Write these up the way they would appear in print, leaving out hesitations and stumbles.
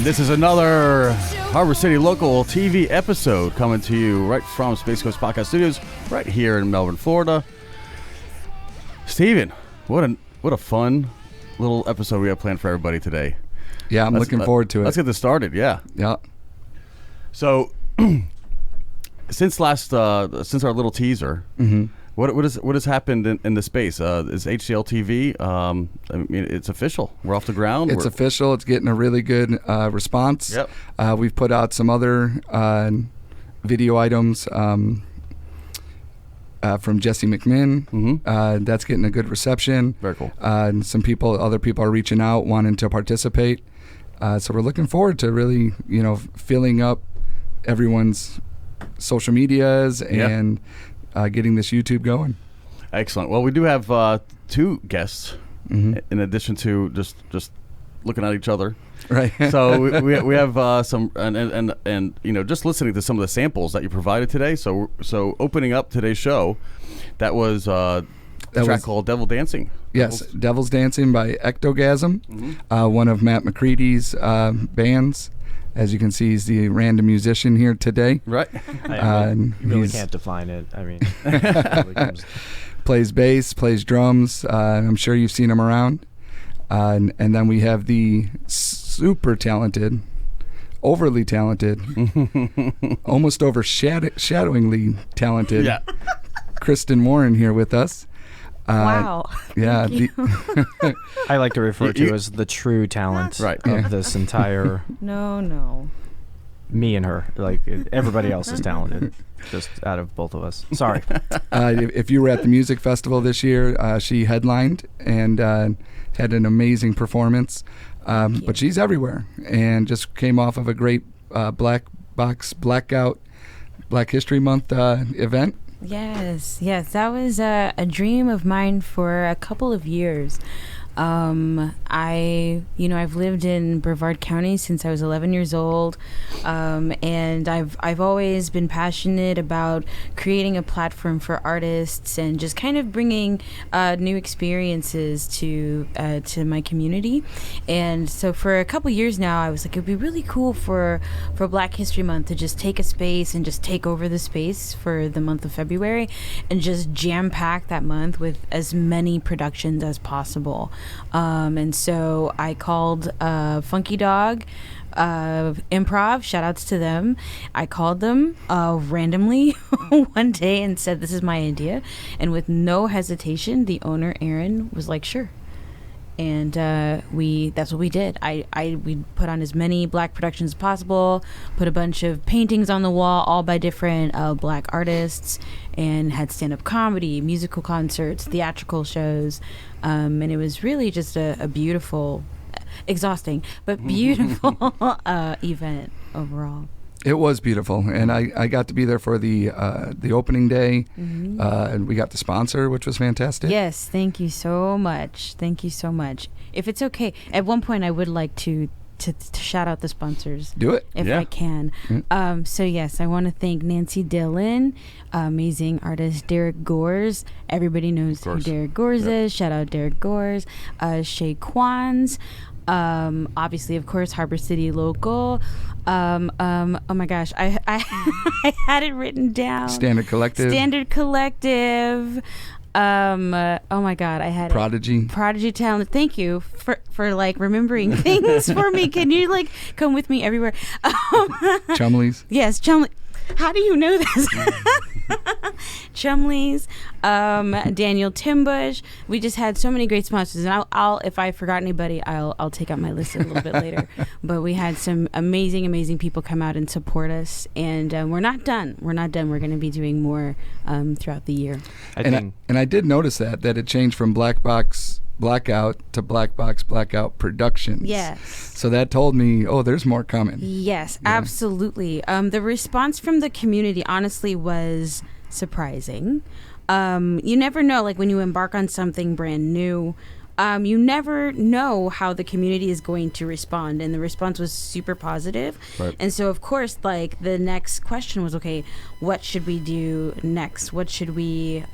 And this is another Harbor City Local TV episode coming to you right from Space Coast Podcast Studios right here in Melbourne, Florida. Steven, what a fun little episode we have planned for everybody today. Yeah, I'm looking forward to it. Let's get this started, yeah. Yeah. So, since our little teaser, what has happened in the space? Is HCL TV? I mean, it's official. We're off the ground. It's official. It's getting a really good response. Yep. We've put out some other video items from Jesse McMinn. That's getting a good reception. Very cool. And other people are reaching out, wanting to participate. So we're looking forward to really, filling up everyone's social medias and getting this YouTube going. Excellent. Well, we do have two guests in addition to just looking at each other. Right. So we have some and just listening to some of the samples that you provided today. So opening up today's show, that was a track called Devil Dancing. Yes, Devil's Dancing by Ectogasm, one of Matt McCready's bands. As you can see, he's the random musician here today. Right. You really can't define it. I mean, it really plays bass, plays drums. I'm sure you've seen him around. And then we have the super talented, overly talented, almost overshadowingly talented Kristen Warren here with us. Wow. Yeah. I like to refer to as the true talent of this entire... No. Me and her. Like, everybody else is talented, just out of both of us. Sorry. If you were at the music festival this year, she headlined and had an amazing performance. But she's everywhere and just came off of a great Black Box Blackout Black History Month event. Yes, that was a dream of mine for a couple of years. I've lived in Brevard County since I was 11 years old, and I've always been passionate about creating a platform for artists and just kind of bringing new experiences to my community. And so for a couple years now, I was like, it'd be really cool for Black History Month to just take a space and just take over the space for the month of February and just jam pack that month with as many productions as possible. And so I called Funky Dog Improv, shout outs to them. I called them randomly one day and said, this is my idea. And with no hesitation, the owner, Aaron, was like, sure. And that's what we did. We put on as many Black productions as possible, put a bunch of paintings on the wall, all by different Black artists, and had stand-up comedy, musical concerts, theatrical shows. And it was really just a beautiful, exhausting, but beautiful event overall. It was beautiful, and I got to be there for the opening day, and we got the sponsor, which was fantastic. Yes, thank you so much. If it's okay, at one point I would like to shout out the sponsors. Do it. If I can. So yes, I want to thank Nancy Dillon, amazing artist Derek Gores. Everybody knows who Derek Gores is. Shout out Derek Gores. Shay Kwans. Obviously, of course, Harbor City Local. Oh my gosh, I had it written down. Standard Collective. Oh my God, I had Prodigy Talent. Thank you for like remembering things for me. Can you like come with me everywhere? Chumleys. Yes, Chumleys. How do you know this? Chumleys, Daniel Timbush. We just had so many great sponsors, and I'll if I forgot anybody, I'll take out my list a little bit later. But we had some amazing people come out and support us, and we're not done. We're going to be doing more throughout the year. And I did notice that it changed from Black Box Blackout to Black Box Blackout Productions. Yes. So that told me, there's more coming. Yes, absolutely. The response from the community honestly was surprising. You never know, like when you embark on something brand new, you never know how the community is going to respond, and the response was super positive. Right. And so of course, like the next question was, okay, what should we do next? What should we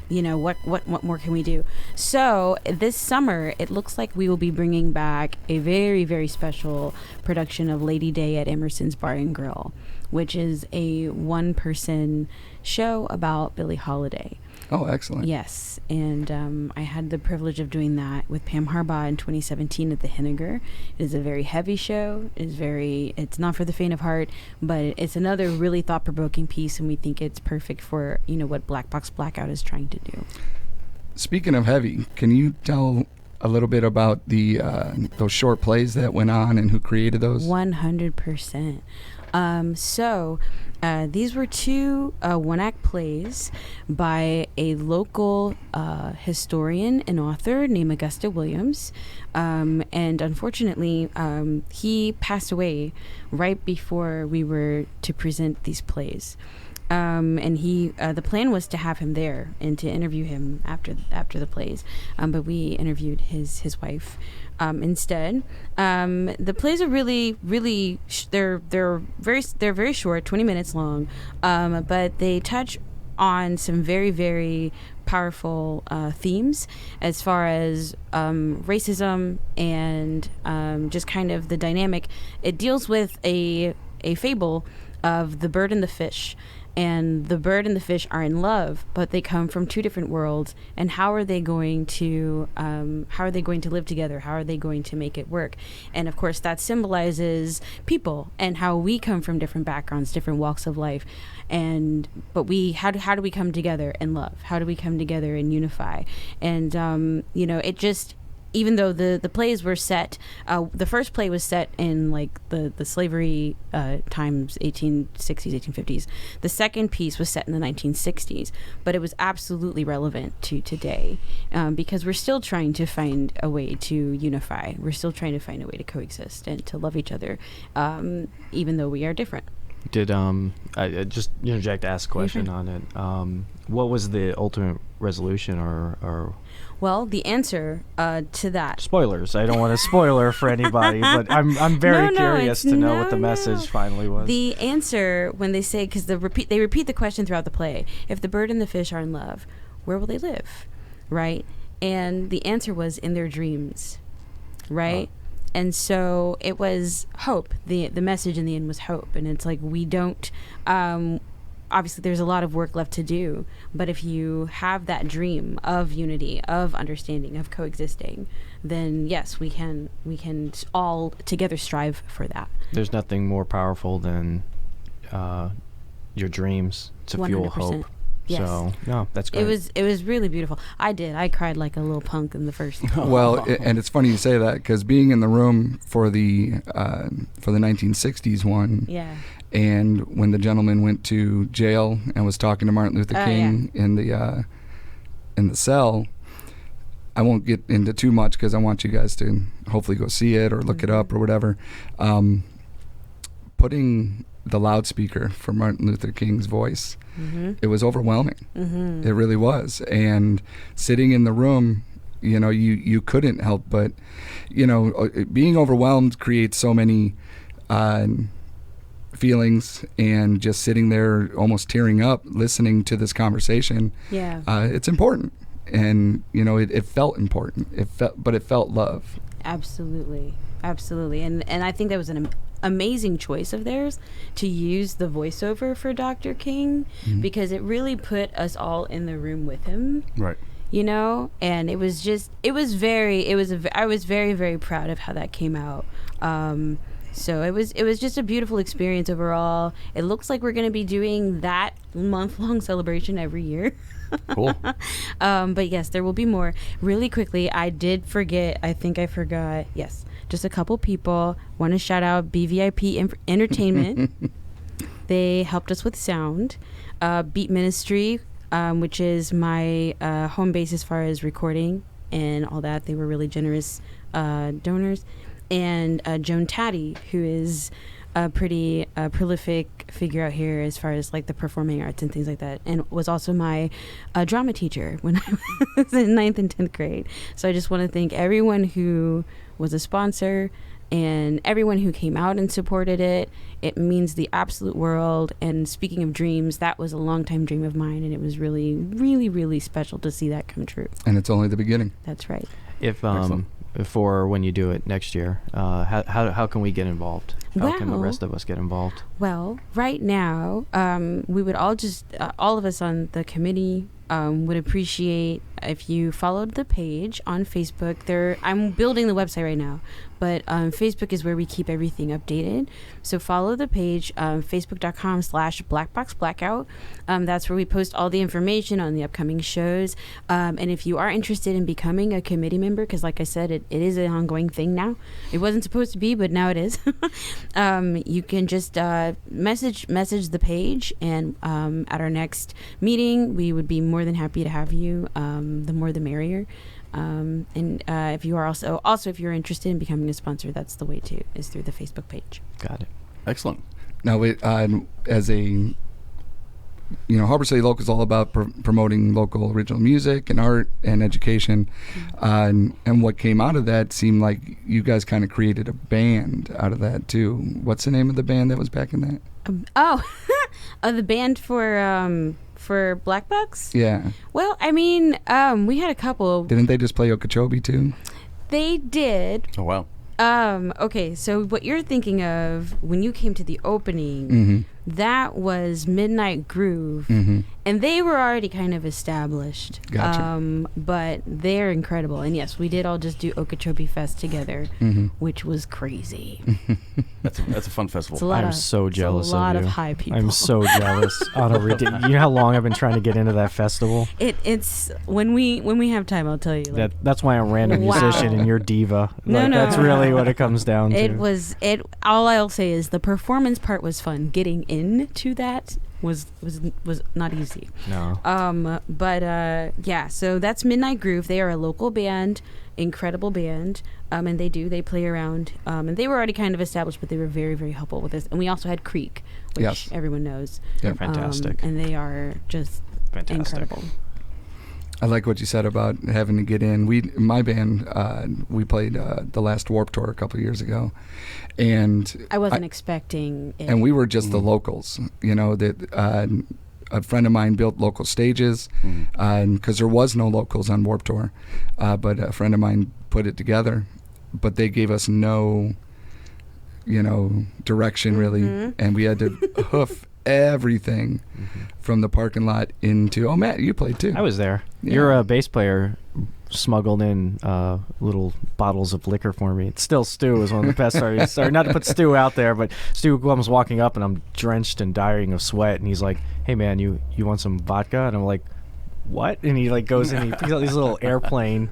what more can we do? So this summer, it looks like we will be bringing back a very, very special production of Lady Day at Emerson's Bar and Grill, which is a one-person show about Billie Holiday. Oh, excellent. Yes, and I had the privilege of doing that with Pam Harbaugh in 2017 at the Henniger. It is a very heavy show. It's not for the faint of heart, but it's another really thought-provoking piece, and we think it's perfect for what Black Box Blackout is trying to do. Speaking of heavy, can you tell a little bit about the those short plays that went on and who created those? 100%. These were two one-act plays by a local historian and author named Augusta Williams. And unfortunately, he passed away right before we were to present these plays. And the plan was to have him there and to interview him after the plays, but we interviewed his wife instead. The plays are really, really they're very short, 20 minutes long, but they touch on some very, very powerful themes as far as racism and just kind of the dynamic. It deals with a fable of the bird and the fish. And the bird and the fish are in love, but they come from two different worlds. And how are they going to live together? How are they going to make it work? And of course, that symbolizes people and how we come from different backgrounds, different walks of life. But how do we come together and love? How do we come together and unify? And it just. Even though the plays were set, the first play was set in like the slavery times, 1860s, 1850s. The second piece was set in the 1960s, but it was absolutely relevant to today because we're still trying to find a way to unify. We're still trying to find a way to coexist and to love each other, even though we are different. Did I just interject to ask a question on it? What was the ultimate resolution or Well, the answer to that. Spoilers. I don't want a spoiler for anybody, but I'm very curious to know what the message finally was. The answer, when they say, because they repeat the question throughout the play, if the bird and the fish are in love, where will they live, right? And the answer was in their dreams, right? And so it was hope. The message in the end was hope, and it's like we don't. Obviously, there's a lot of work left to do, but if you have that dream of unity, of understanding, of coexisting, then yes, we can all together strive for that. There's nothing more powerful than your dreams to 100%. Fuel hope. Yes. So no, that's great. It was really beautiful. I cried like a little punk in the first. Well, and it's funny you say that because being in the room for the 1960s one. Yeah. And when the gentleman went to jail and was talking to Martin Luther King in the cell, I won't get into too much because I want you guys to hopefully go see it or look it up or whatever. Putting the loudspeaker for Martin Luther King's voice, it was overwhelming. It really was. And sitting in the room, you couldn't help but, being overwhelmed creates so many feelings, and just sitting there almost tearing up listening to this conversation, it's important. And it felt important. But it felt love. Absolutely. And I think that was an amazing choice of theirs to use the voiceover for Dr. King, because it really put us all in the room with him, right? And I was very, very proud of how that came out. So it was just a beautiful experience overall. It looks like we're going to be doing that month-long celebration every year. Cool. But yes, there will be more. Really quickly, I think I forgot. Yes, just a couple people. Want to shout out BVIP Entertainment. They helped us with sound. Beat Ministry, which is my home base as far as recording and all that. They were really generous donors. And Joan Taddy, who is a pretty prolific figure out here as far as like the performing arts and things like that, and was also my drama teacher when I was in 9th and 10th grade. So I just want to thank everyone who was a sponsor, and everyone who came out and supported it. It means the absolute world. And speaking of dreams, that was a long-time dream of mine, and it was really, really, really special to see that come true. And it's only the beginning. That's right. If for when you do it next year, how can we get involved? How can the rest of us get involved? Well, right now, we would all all of us on the committee would appreciate if you followed the page on Facebook. I'm building the website right now, but Facebook is where we keep everything updated. So follow the page, facebook.com/Black Box Blackout. That's where we post all the information on the upcoming shows. And if you are interested in becoming a committee member, because like I said, it is an ongoing thing now. It wasn't supposed to be, but now it is. You can just message the page, and at our next meeting, we would be more than happy to have you. The more the merrier. And if you are also if you're interested in becoming a sponsor, that's the way to, is through the Facebook page. Got it. Excellent. Now, as a Harbor City Local is all about promoting local original music and art and education, and what came out of that seemed like you guys kind of created a band out of that too. What's the name of the band that was back in that? The band for Black Box? Yeah. Well, I mean, we had a couple. Didn't they just play Okeechobee too? They did. Oh, wow. Okay, so what you're thinking of when you came to the opening, that was Midnight Groove, and they were already kind of established. Gotcha. But they're incredible, and yes, we did all just do Okeechobee Fest together, which was crazy. That's a fun festival. I'm so jealous of you. A lot of high people. I'm so jealous. On a you know how long I've been trying to get into that festival? It's when we have time, I'll tell you. Like, That's why I'm a random musician and you're diva. No. That's really what it comes down to. It was all I'll say is the performance part was fun. Getting into that was not easy. No. Yeah, so that's Midnight Groove. They are a local band, incredible band. And they play around. And they were already kind of established, but they were very, very helpful with this. And we also had Creek, which everyone knows. They're fantastic. And they are just incredible. I like what you said about having to get in. My band, we played the last Warped Tour a couple of years ago, and I wasn't expecting it. And we were just the locals. That a friend of mine built local stages, because there was no locals on Warped Tour, but a friend of mine put it together. But they gave us no, direction really, and we had to hoof everything from the parking lot into. Oh, Matt, you played too. I was there. Yeah. Your bass player smuggled in little bottles of liquor for me. It's still Stu is one of the best artists. Sorry, not to put Stu out there, but Stu comes walking up and I'm drenched and dying of sweat, and he's like, "Hey man, you want some vodka?" And I'm like, "What?" And he goes and he picks out these little airplane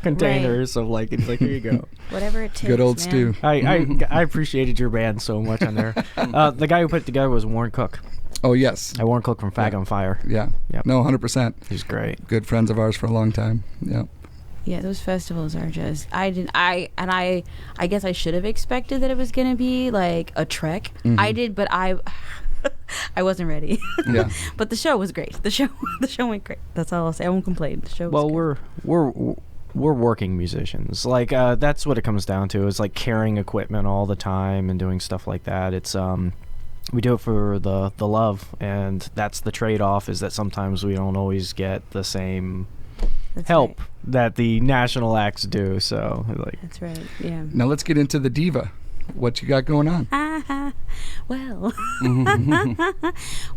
containers of and he's like, "Here you go." Whatever it takes. Good old man. Stu. I appreciated your band so much on there. The guy who put it together was Warren Cook. Oh yes. Warren Cook from Fag on Fire. Yeah. Yep. No, 100%. He's great. Good friends of ours for a long time. Yeah. Yeah, those festivals are just. I guess I should have expected that it was gonna be like a trek. I did, but I wasn't ready. Yeah. But the show was great. The show went great. That's all I'll say. I won't complain. The show was good. We're working musicians. That's what it comes down to. Is carrying equipment all the time and doing stuff like that. It's we do it for the love, and that's the trade-off, is that sometimes we don't always get the same help that the national acts do. So that's right. Yeah. Now let's get into the diva. What you got going on?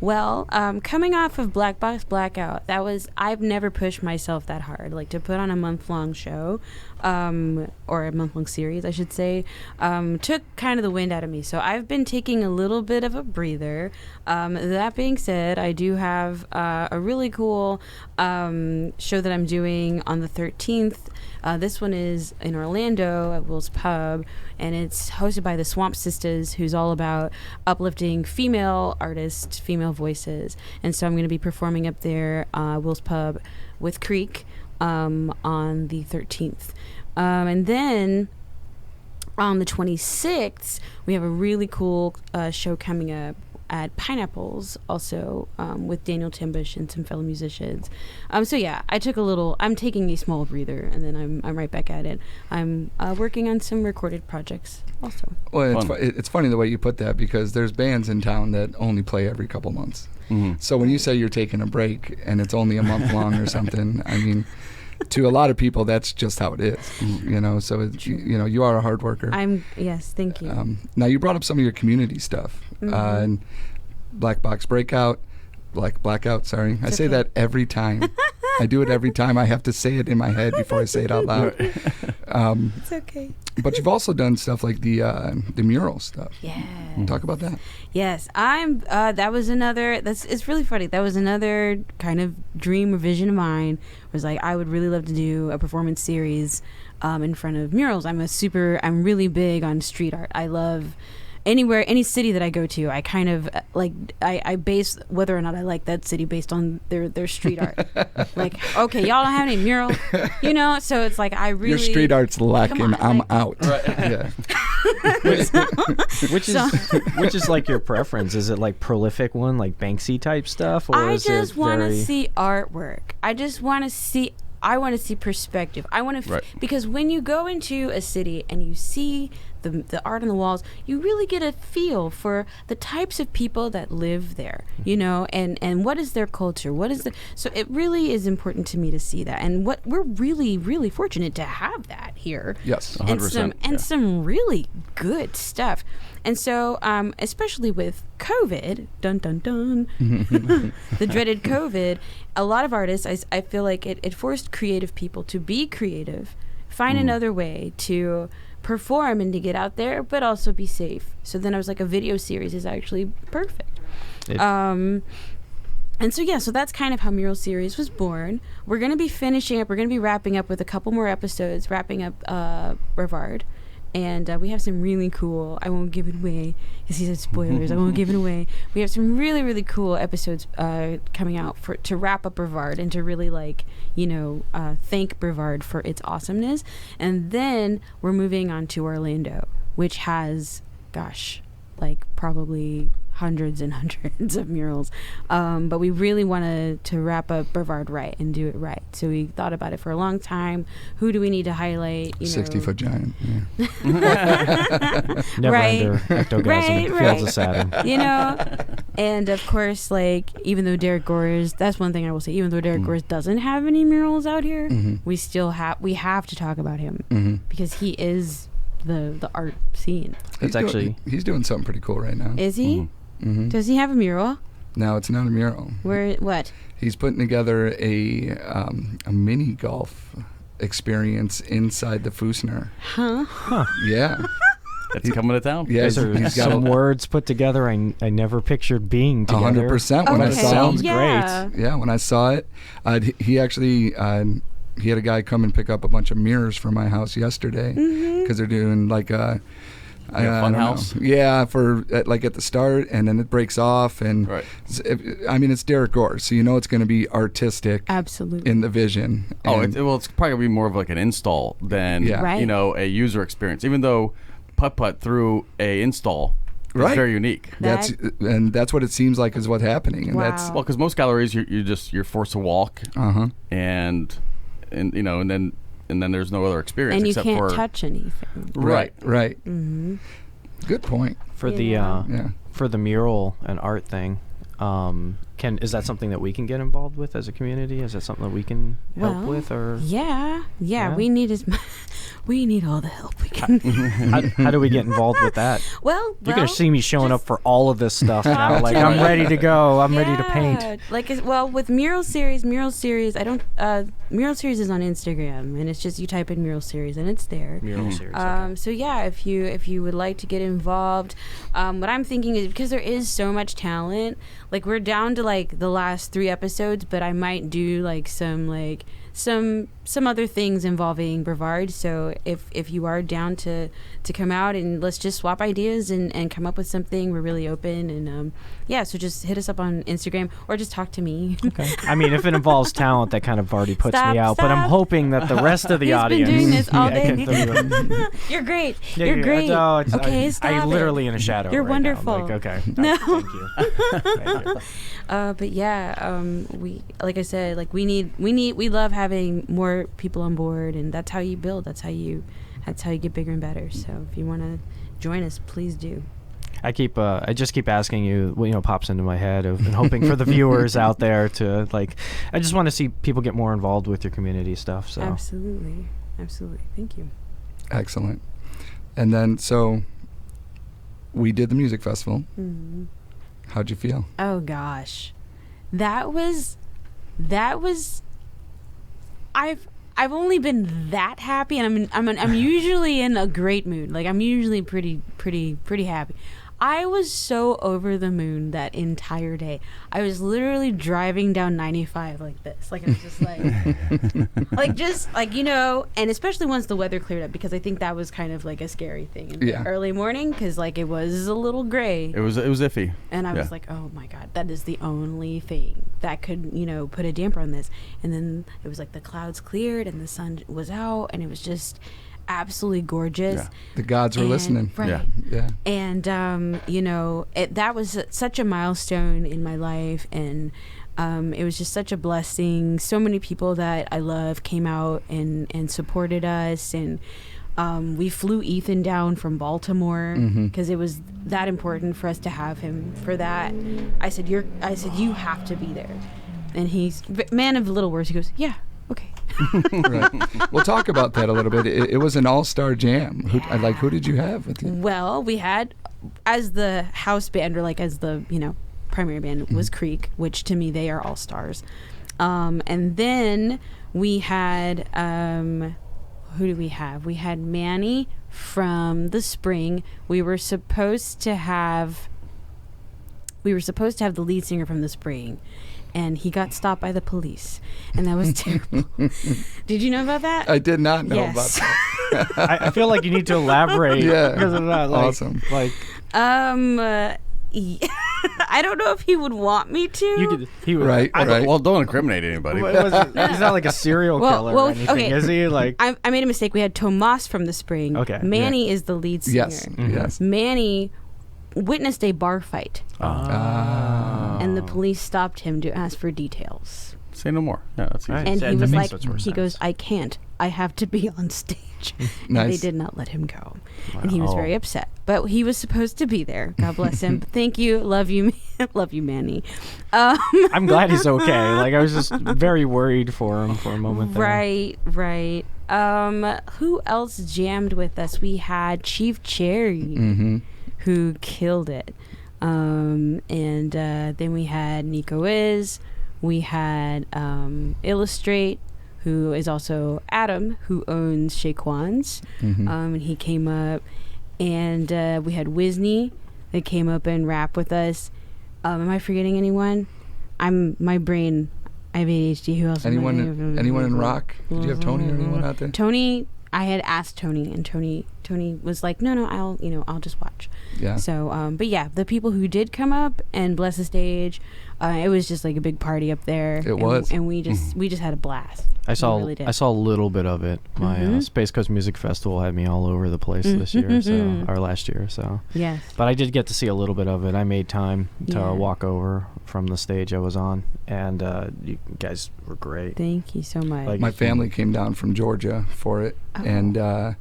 Well, coming off of Black Box Blackout, I've never pushed myself that hard. To put on a month-long show, or a month-long series, I should say, took kind of the wind out of me. So I've been taking a little bit of a breather. That being said, I do have a really cool show that I'm doing on the 13th. This one is in Orlando at Will's Pub, and it's hosted by the Swamp Sisters, who's all about uplifting female artists, female voices. And so I'm going to be performing up there, Will's Pub, with Creek on the 13th. And then on the 26th, we have a really cool show coming up at Pineapples also with Daniel Timbush and some fellow musicians. So yeah, I'm taking a small breather, and then I'm right back at it. I'm working on some recorded projects also. Well, it's funny the way you put that, because there's bands in town that only play every couple months. Mm-hmm. So when you say you're taking a break and it's only a month long or something, I mean, to a lot of people, that's just how it is. You know, so it's, you are a hard worker. Yes, thank you. Now you brought up some of your community stuff, and Black Box Blackout. Sorry, I say that every time. I do it every time. I have to say it in my head before I say it out loud. It's okay. But you've also done stuff like the mural stuff. Yeah. Talk about that. Yes, that was another. It's really funny. That was another kind of dream or vision of mine. Was like, I would really love to do a performance series in front of murals. I'm really big on street art. I love any city that I go to. I kind of I base whether or not I like that city based on their street art. Like, okay, y'all don't have any mural, so it's like I really, your street art's lacking. I'm out. Right. Yeah. Which is like your preference? Is it like prolific one, like Banksy type stuff, or I is just it want to very... see artwork. I want to see perspective. I want to because when you go into a city and you see the art on the walls, you really get a feel for the types of people that live there, and what is their culture, so it really is important to me to see that, and what we're really, really fortunate to have that here. Yes, 100%, and some really good stuff. And so, especially with COVID, dun dun dun, the dreaded COVID, a lot of artists, I feel like it forced creative people to be creative, find another way to perform and to get out there, but also be safe. So then I was like, a video series is actually perfect. And so that's kind of how Mural Series was born. We're going to be wrapping up with a couple more episodes, wrapping up Brevard. And we have some really cool, I won't give it away because he said spoilers, I won't give it away. We have some really, really cool episodes coming out to wrap up Brevard and to really thank Brevard for its awesomeness. And then we're moving on to Orlando, which has, probably hundreds and hundreds of murals. But we really wanted to wrap up Brevard right and do it right. So we thought about it for a long time. Who do we need to highlight? 60-foot giant. Yeah. Never Right. under ectogasm. Feels a Saturn. And of course, even though Derek Gores, that's one thing I will say, even though Derek Gores doesn't have any murals out here, we still have to talk about him because he is the art scene. He's doing something pretty cool right now. Is he? Mm-hmm. Does he have a mural? No, it's not a mural. What? He's putting together a mini golf experience inside the Fusner. Huh? Yeah. It's coming to town. Yeah, He's got some words put together I never pictured being together. 100%. When I saw Sounds it. great. Yeah, when I saw it, he actually he had a guy come and pick up a bunch of mirrors from my house yesterday because they're doing like a fun house. Yeah, for at the start, and then it breaks off, and it's Derek Gore, so it's going to be artistic. Absolutely. In the vision. It's probably gonna be more of like an install than a user experience. Even though putt through a install is very unique. That's what it seems like is what's happening, and that's because most galleries you're forced to walk, and then there's no other experience and you except can't for touch anything. Right. Mm-hmm. Good point. For the mural and art thing, is that something that we can get involved with as a community? Is that something that we can help with? Or yeah, we need all the help we can. how do we get involved with that? Well, you're gonna see me showing up for all of this stuff now. Like, I'm ready to go. I'm ready to paint. With Mural Series, Mural Series is on Instagram, and it's just you type in Mural Series and it's there. Mural Series. Okay. So yeah, if you would like to get involved, what I'm thinking is, because there is so much talent, we're down to the last 3 episodes, but I might do some some other things involving Brevard. So if you are down to come out and let's just swap ideas and come up with something, we're really open. And so just hit us up on Instagram or just talk to me. Okay. I mean, if it involves talent, that kind of already puts me out. But I'm Stop. hoping that the rest of the He's audience. been doing this all Yeah, day. can- You're great. Yeah, You're yeah, great. no, Okay, stop I'm it. literally in a shadow. You're right wonderful. Now. Like, okay. No. Thank you. Thank you. But yeah, we, like I said, like we love having more people on board, and that's how you build. That's how you get bigger and better. So if you want to join us, please do. I just keep asking you, pops into my head and hoping for the viewers out there to I just want to see people get more involved with your community stuff. So Absolutely. Thank you. Excellent. And then, so we did the music festival. Mm-hmm. How'd you feel? Oh gosh, that was. I've only been that happy, and I'm usually in a great mood. Like I'm usually pretty happy. I was so over the moon that entire day. I was literally driving down 95 like this. Like I was just like, and especially once the weather cleared up, because I think that was kind of like a scary thing in the early morning, because like it was a little gray. It was iffy. And I was like, oh my God, that is the only thing that could, put a damper on this. And then it was like the clouds cleared and the sun was out, and it was just absolutely gorgeous. Yeah. The gods were listening. Right. Yeah. And that was such a milestone in my life, and it was just such a blessing. So many people that I love came out and supported us, and we flew Ethan down from Baltimore because it was that important for us to have him for that. I said you have to be there, and he's man of little words. He goes, yeah, okay. Right. We'll talk about that a little bit. It was an all-star jam. Who did you have with you? Well, we had, as the house band, or like as the primary band, was Creek, which to me they are all stars. And then we had who do we have? We had Manny from the Spring. We were supposed to have the lead singer from the Spring, and he got stopped by the police, and that was terrible. Did you know about that? I did not know Yes. about that. I feel like you need to elaborate. Yeah. Because of that. Awesome. I don't know if he would want me to. He would. Right. Well, don't incriminate anybody. He's not like a serial killer or anything, okay. is he? Like, I made a mistake. We had Tomas from the Spring. Okay. Manny is the lead singer. Yes. Yes. Manny witnessed a bar fight, Ah. and the police stopped him to ask for details. Say no more. Yeah, that's easy. Right. And That he was makes like, much more he sense. goes, I can't. I have to be on stage. And Nice. they did not let him go. And he was very upset. But he was supposed to be there. God bless him. Thank you. Love you. Love you, Manny. I'm glad he's okay. Like, I was just very worried for him for a moment there. Right. Who else jammed with us? We had Chief Cherry, who killed it. And then we had Nico Is. We had Illustrate, who is also Adam, who owns Shaquan's. And he came up. And we had Wisney that came up and rapped with us. Am I forgetting anyone? My brain, I have ADHD. Who else? Anyone in rock? Did you have Tony or anyone out there? Tony, I had asked Tony, and Tony was like, no, I'll just watch. Yeah. So, but yeah, the people who did come up and bless the stage, it was just like a big party up there. It was. And we just had a blast. I saw We really did. I saw a little bit of it. My Space Coast Music Festival had me all over the place this year, or last year. So, Yes. but I did get to see a little bit of it. I made time to Yeah. walk over from the stage I was on, and you guys were great. Thank you so much. Like- My family came down from Georgia for it, and I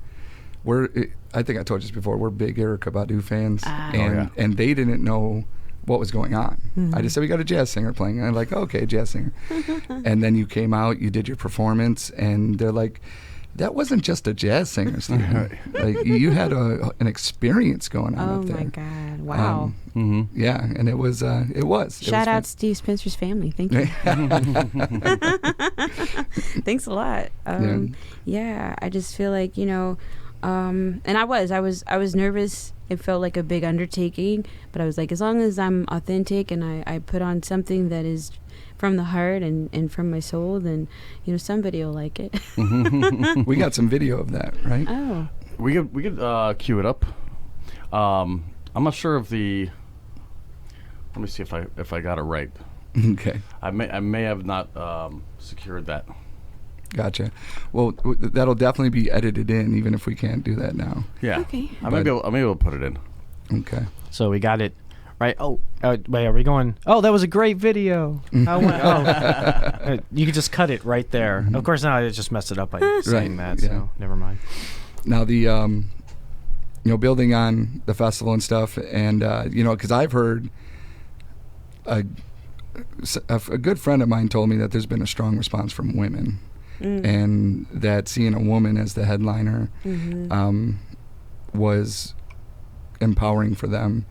think I told you this before. We're big Erykah Badu fans, and they didn't know what was going on. I just said, we got a jazz singer playing, and I'm like, okay, jazz singer. And then you came out, you did your performance, and they're like, that wasn't just a jazz singer, Steve. Like, you had an experience going on up there. Oh my God! Wow. Yeah, and it was. Shout out Steve Spencer's family. Thank you. Thanks a lot. Yeah, I just feel like, and I was nervous. It felt like a big undertaking, but I was like, as long as I'm authentic and I put on something that is from the heart and from my soul, then somebody will like it. We got some video of that, right? Oh, We could cue it up. I'm not sure if the. Let me see if I got it right. Okay. I may have not secured that. Gotcha. Well, that'll definitely be edited in, even if we can't do that now. Yeah. Okay. I may be able to put it in. Okay. So we got it right. Oh, wait, are we going? Oh, that was a great video. You could just cut it right there. Of course, now I just messed it up by saying that. yeah. So never mind. Now the building on the festival and stuff, and because I've heard a good friend of mine told me that there's been a strong response from women, and that seeing a woman as the headliner was empowering for them.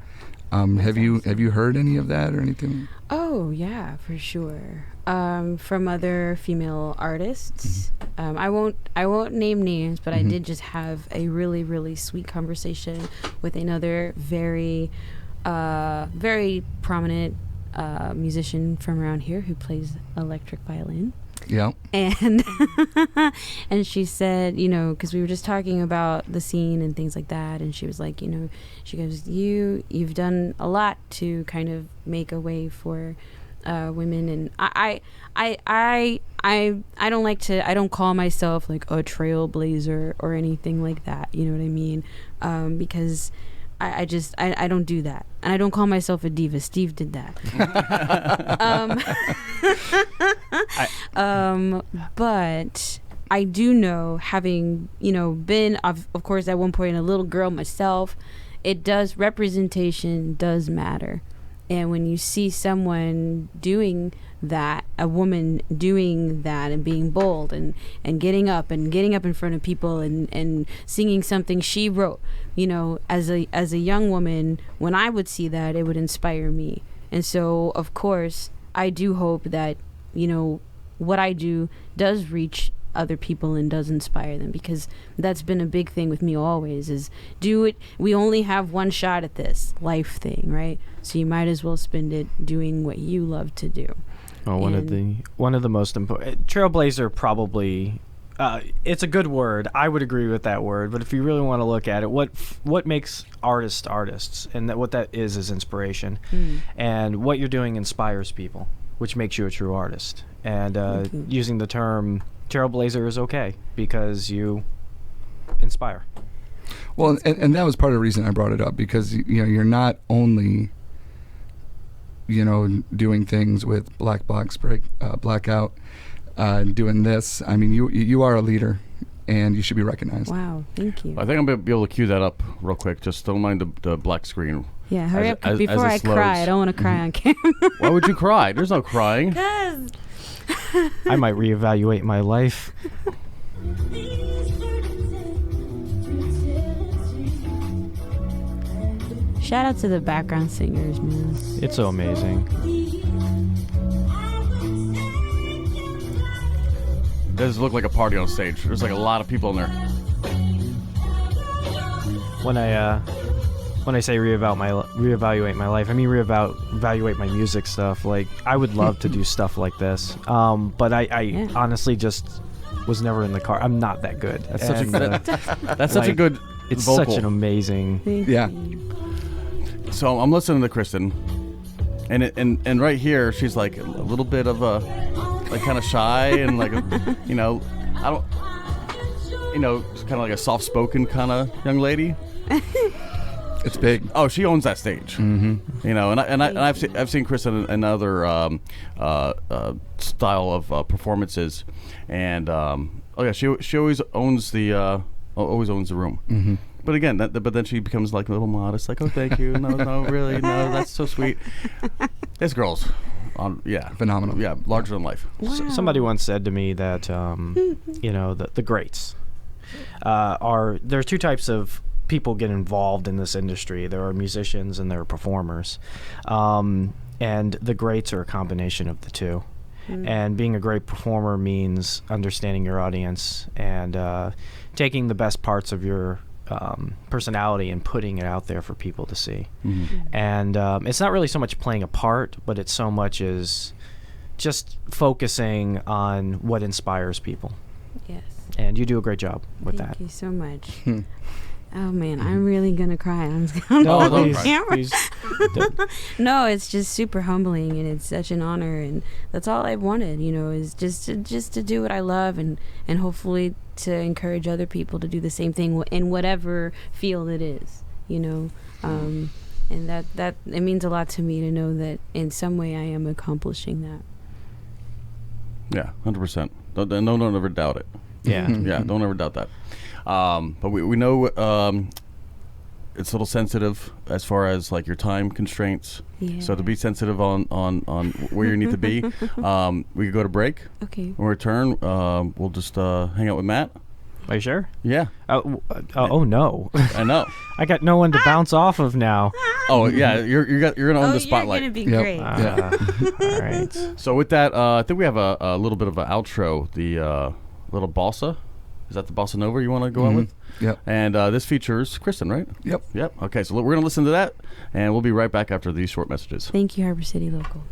Have you heard any of that or anything? Oh yeah, for sure. From other female artists. I won't name names, but I did just have a really, really sweet conversation with another very very prominent musician from around here who plays electric violin. Yeah. And and she said, because we were just talking about the scene and things like that, and she was like, she goes, you've done a lot to kind of make a way for women, and I don't call myself like a trailblazer or anything like that, you know what I mean? Because I don't do that, and I don't call myself a diva. Steve did that. But I do know, having been of course at one point a little girl myself, representation does matter. And when you see someone doing that, a woman doing that and being bold and getting up in front of people and singing something she wrote, as a young woman, when I would see that, it would inspire me. And so, of course, I do hope that, what I do does reach other people and does inspire them, because that's been a big thing with me always, is we only have one shot at this life thing, right? So you might as well spend it doing what you love to do. Well, one of the most important trailblazer, probably it's a good word. I would agree with that word, but if you really want to look at it, what makes artists, and what that is inspiration. And what you're doing inspires people, which makes you a true artist. And using the term trailblazer is okay because you inspire. Well, and that was part of the reason I brought it up, because you're not only doing things with Black Box Blackout, doing this. I mean, you are a leader, and you should be recognized. Wow, thank you. I think I'm gonna be able to cue that up real quick. Just don't mind the black screen. Yeah, hurry up before I cry. I don't want to cry on camera. Why would you cry? There's no crying. Because I might reevaluate my life. shout out to the background singers, man. It's so amazing. It does look like a party on stage. There's like a lot of people in there. When I say reevaluate my life, I mean reevaluate my music stuff. Like, I would love to do stuff like this, but I honestly just was never in the car. I'm not that good. That's such a good. It's vocal. such an amazing. Yeah. So I'm listening to Kristen, and right here she's like a little bit of a like kind of shy and like I don't kind of like a soft spoken kind of young lady. It's big. Oh, she owns that stage. Mm-hmm. And I've seen Kristen in other style of performances, and she always owns the room. Mm-hmm. But again, but then she becomes like a little modest, like, oh, thank you, no, really, no, that's so sweet. This girl's phenomenal. Yeah, larger than life. Wow. Somebody once said to me that the greats there are two types of people get involved in this industry. There are musicians and there are performers, and the greats are a combination of the two. And being a great performer means understanding your audience and taking the best parts of your personality and putting it out there for people to see. And it's not really so much playing a part, but it's so much as just focusing on what inspires people. Yes. And you do a great job with that. Thank you so much. Oh man, I'm really gonna cry. I'm No, on please, camera. please. No, it's just super humbling, and it's such an honor, and that's all I've wanted, is just to do what I love, and hopefully to encourage other people to do the same thing in whatever field it is, and that it means a lot to me to know that in some way I am accomplishing that. Yeah, 100%. Don't ever doubt it. Yeah. Yeah, don't ever doubt that. But we know it's a little sensitive as far as like your time constraints. Yeah. So to be sensitive on where you need to be, we could go to break. Okay. When we return, we'll just hang out with Matt. Are you sure? Yeah, Oh no. I know. I got no one to bounce off of now. Oh yeah, you're gonna own the spotlight. You're gonna be Yep. great. All right. So with that, I think we have a little bit of an outro. The little bossa. Is that the bossa nova you want to go out with? Yep. And this features Kristen, right? Yep. Yep. Okay, so we're gonna listen to that, and we'll be right back after these short messages. Thank you, Harbor City Local.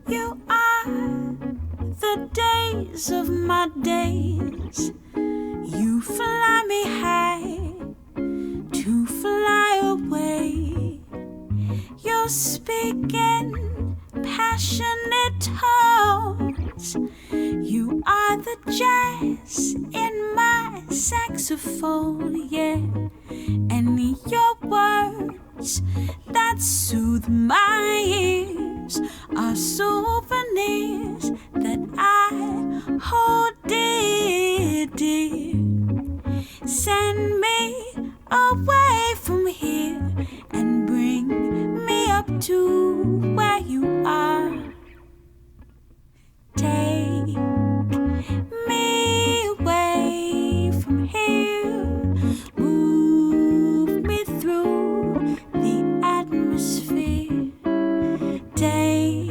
You are the days of my days. You fly me high to fly away. You're speaking passionate tones. You are the jazz in my saxophone, yeah. And your words that soothe my ears are souvenirs that I hold dear, dear. Send me away from here and bring me up to where you are. Take me away from here. Move me through the atmosphere. Take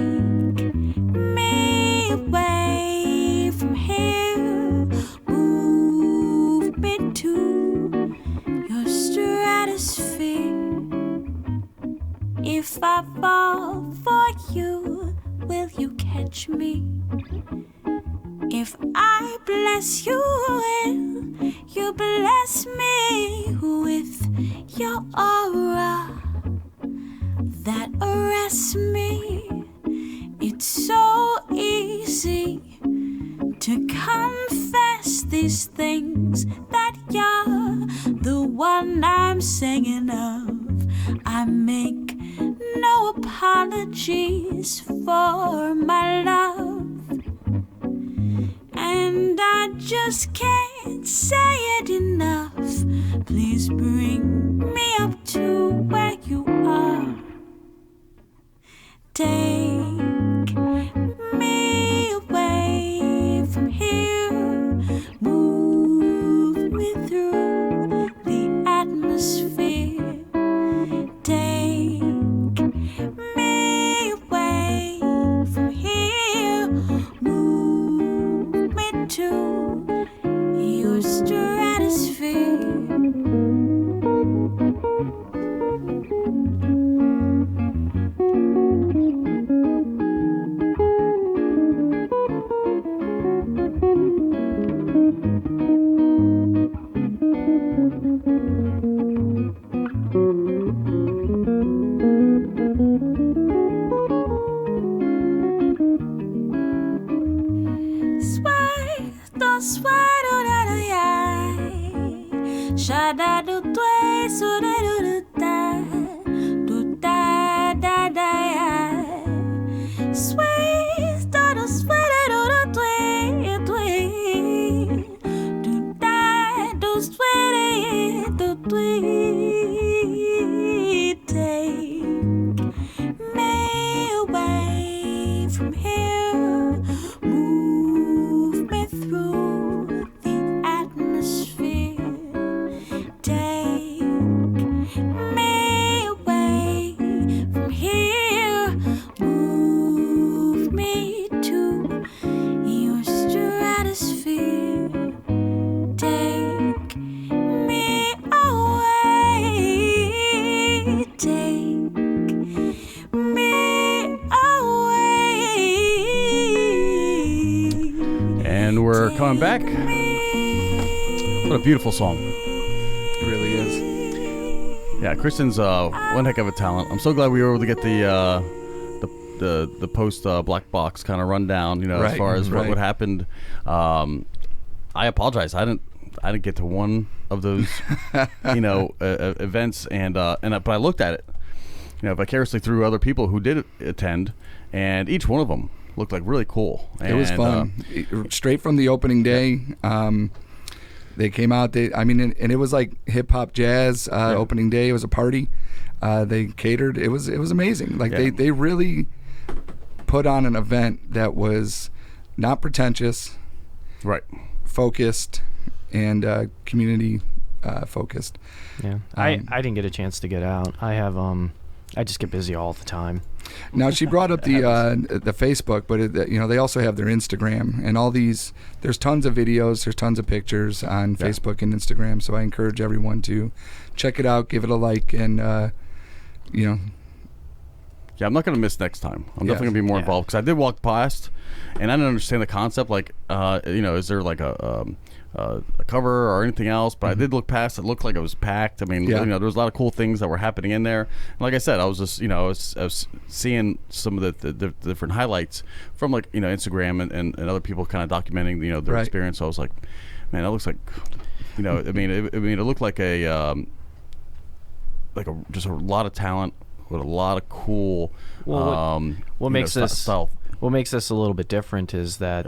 me away from here. Move me to your stratosphere. If I fall for you, will you catch me? If I bless you, will you bless me with your aura that arrests me? It's so easy to confess these things, that you're the one I'm singing of. I make no apologies for my love, and I just can't say it enough. Please bring me up to where you are. Take me away from here. Move me through the atmosphere. Take me away from here. Move me to your stratosphere. coming back. What a beautiful song. It really is. Yeah, Kristen's one heck of a talent. I'm so glad we were able to get the post Black Box kind of rundown, as far as what happened. I apologize. I didn't get to one of those, events, but I looked at it, vicariously through other people who did attend, and each one of them looked like really cool. It was fun. Straight from the opening day, they came out. And it was like hip hop jazz opening day. It was a party. They catered. It was amazing. Like they really put on an event that was not pretentious, right? Focused and community focused. Yeah, I didn't get a chance to get out. I just get busy all the time. Now she brought up the Facebook, but they also have their Instagram and all these. There's tons of videos, there's tons of pictures on Facebook and Instagram. So I encourage everyone to check it out, give it a like, and Yeah, I'm not going to miss next time. I'm definitely going to be more involved because I did walk past, and I didn't understand the concept. Like, is there like a cover or anything else? But I did look past. It looked like it was packed. I mean, there was a lot of cool things that were happening in there. And like I said, I was just, I was seeing some of the different highlights from Instagram and other people kind of documenting, their experience. So I was like, man, that looks like, it looked like just a lot of talent. With a lot of cool. What makes this style. What makes this a little bit different is that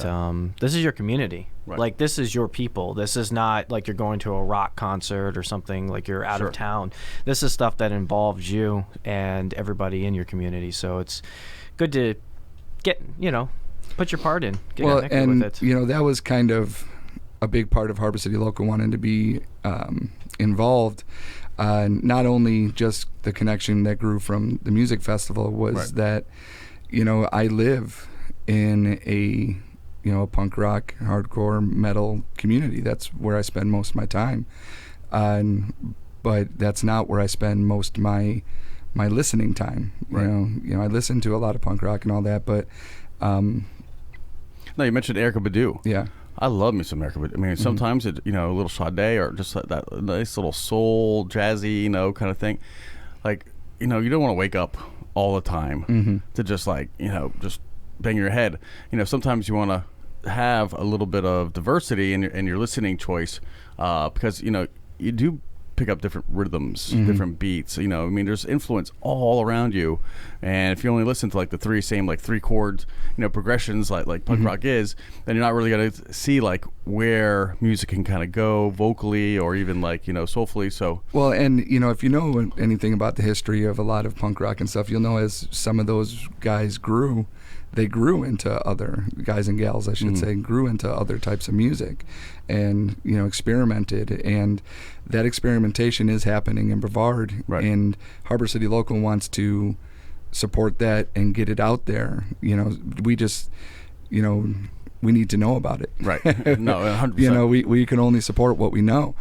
this is your community. Right. Like, this is your people. This is not like you're going to a rock concert or something, like you're out of town. This is stuff that involves you and everybody in your community. So it's good to get, put your part in. Get connected with it. That was kind of a big part of Harbor City Local wanting to be involved. Not only just the connection that grew from the music festival was that, I live in a punk rock, hardcore metal community. That's where I spend most of my time. But that's not where I spend most of my listening time. Right. I listen to a lot of punk rock and all that, but no, you mentioned Erykah Badu. Yeah. I love me some Erykah Badu. I mean, sometimes it, a little Sade or just that nice little soul, jazzy, kind of thing. Like, you don't want to wake up all the time to just just bang your head. Sometimes you want to have a little bit of diversity in your listening choice, because you do pick up different rhythms, different beats. There's influence all around you, and if you only listen to the same three chord progressions like punk rock is, then you're not really gonna see where music can kind of go vocally or even soulfully. So and if you know anything about the history of a lot of punk rock and stuff, you'll know as some of those guys grew, they grew into other guys and gals, I should say, grew into other types of music and, experimented. And that experimentation is happening in Brevard. Right. And Harbor City Local wants to support that and get it out there. We just, we need to know about it. Right. No, 100%. We can only support what we know.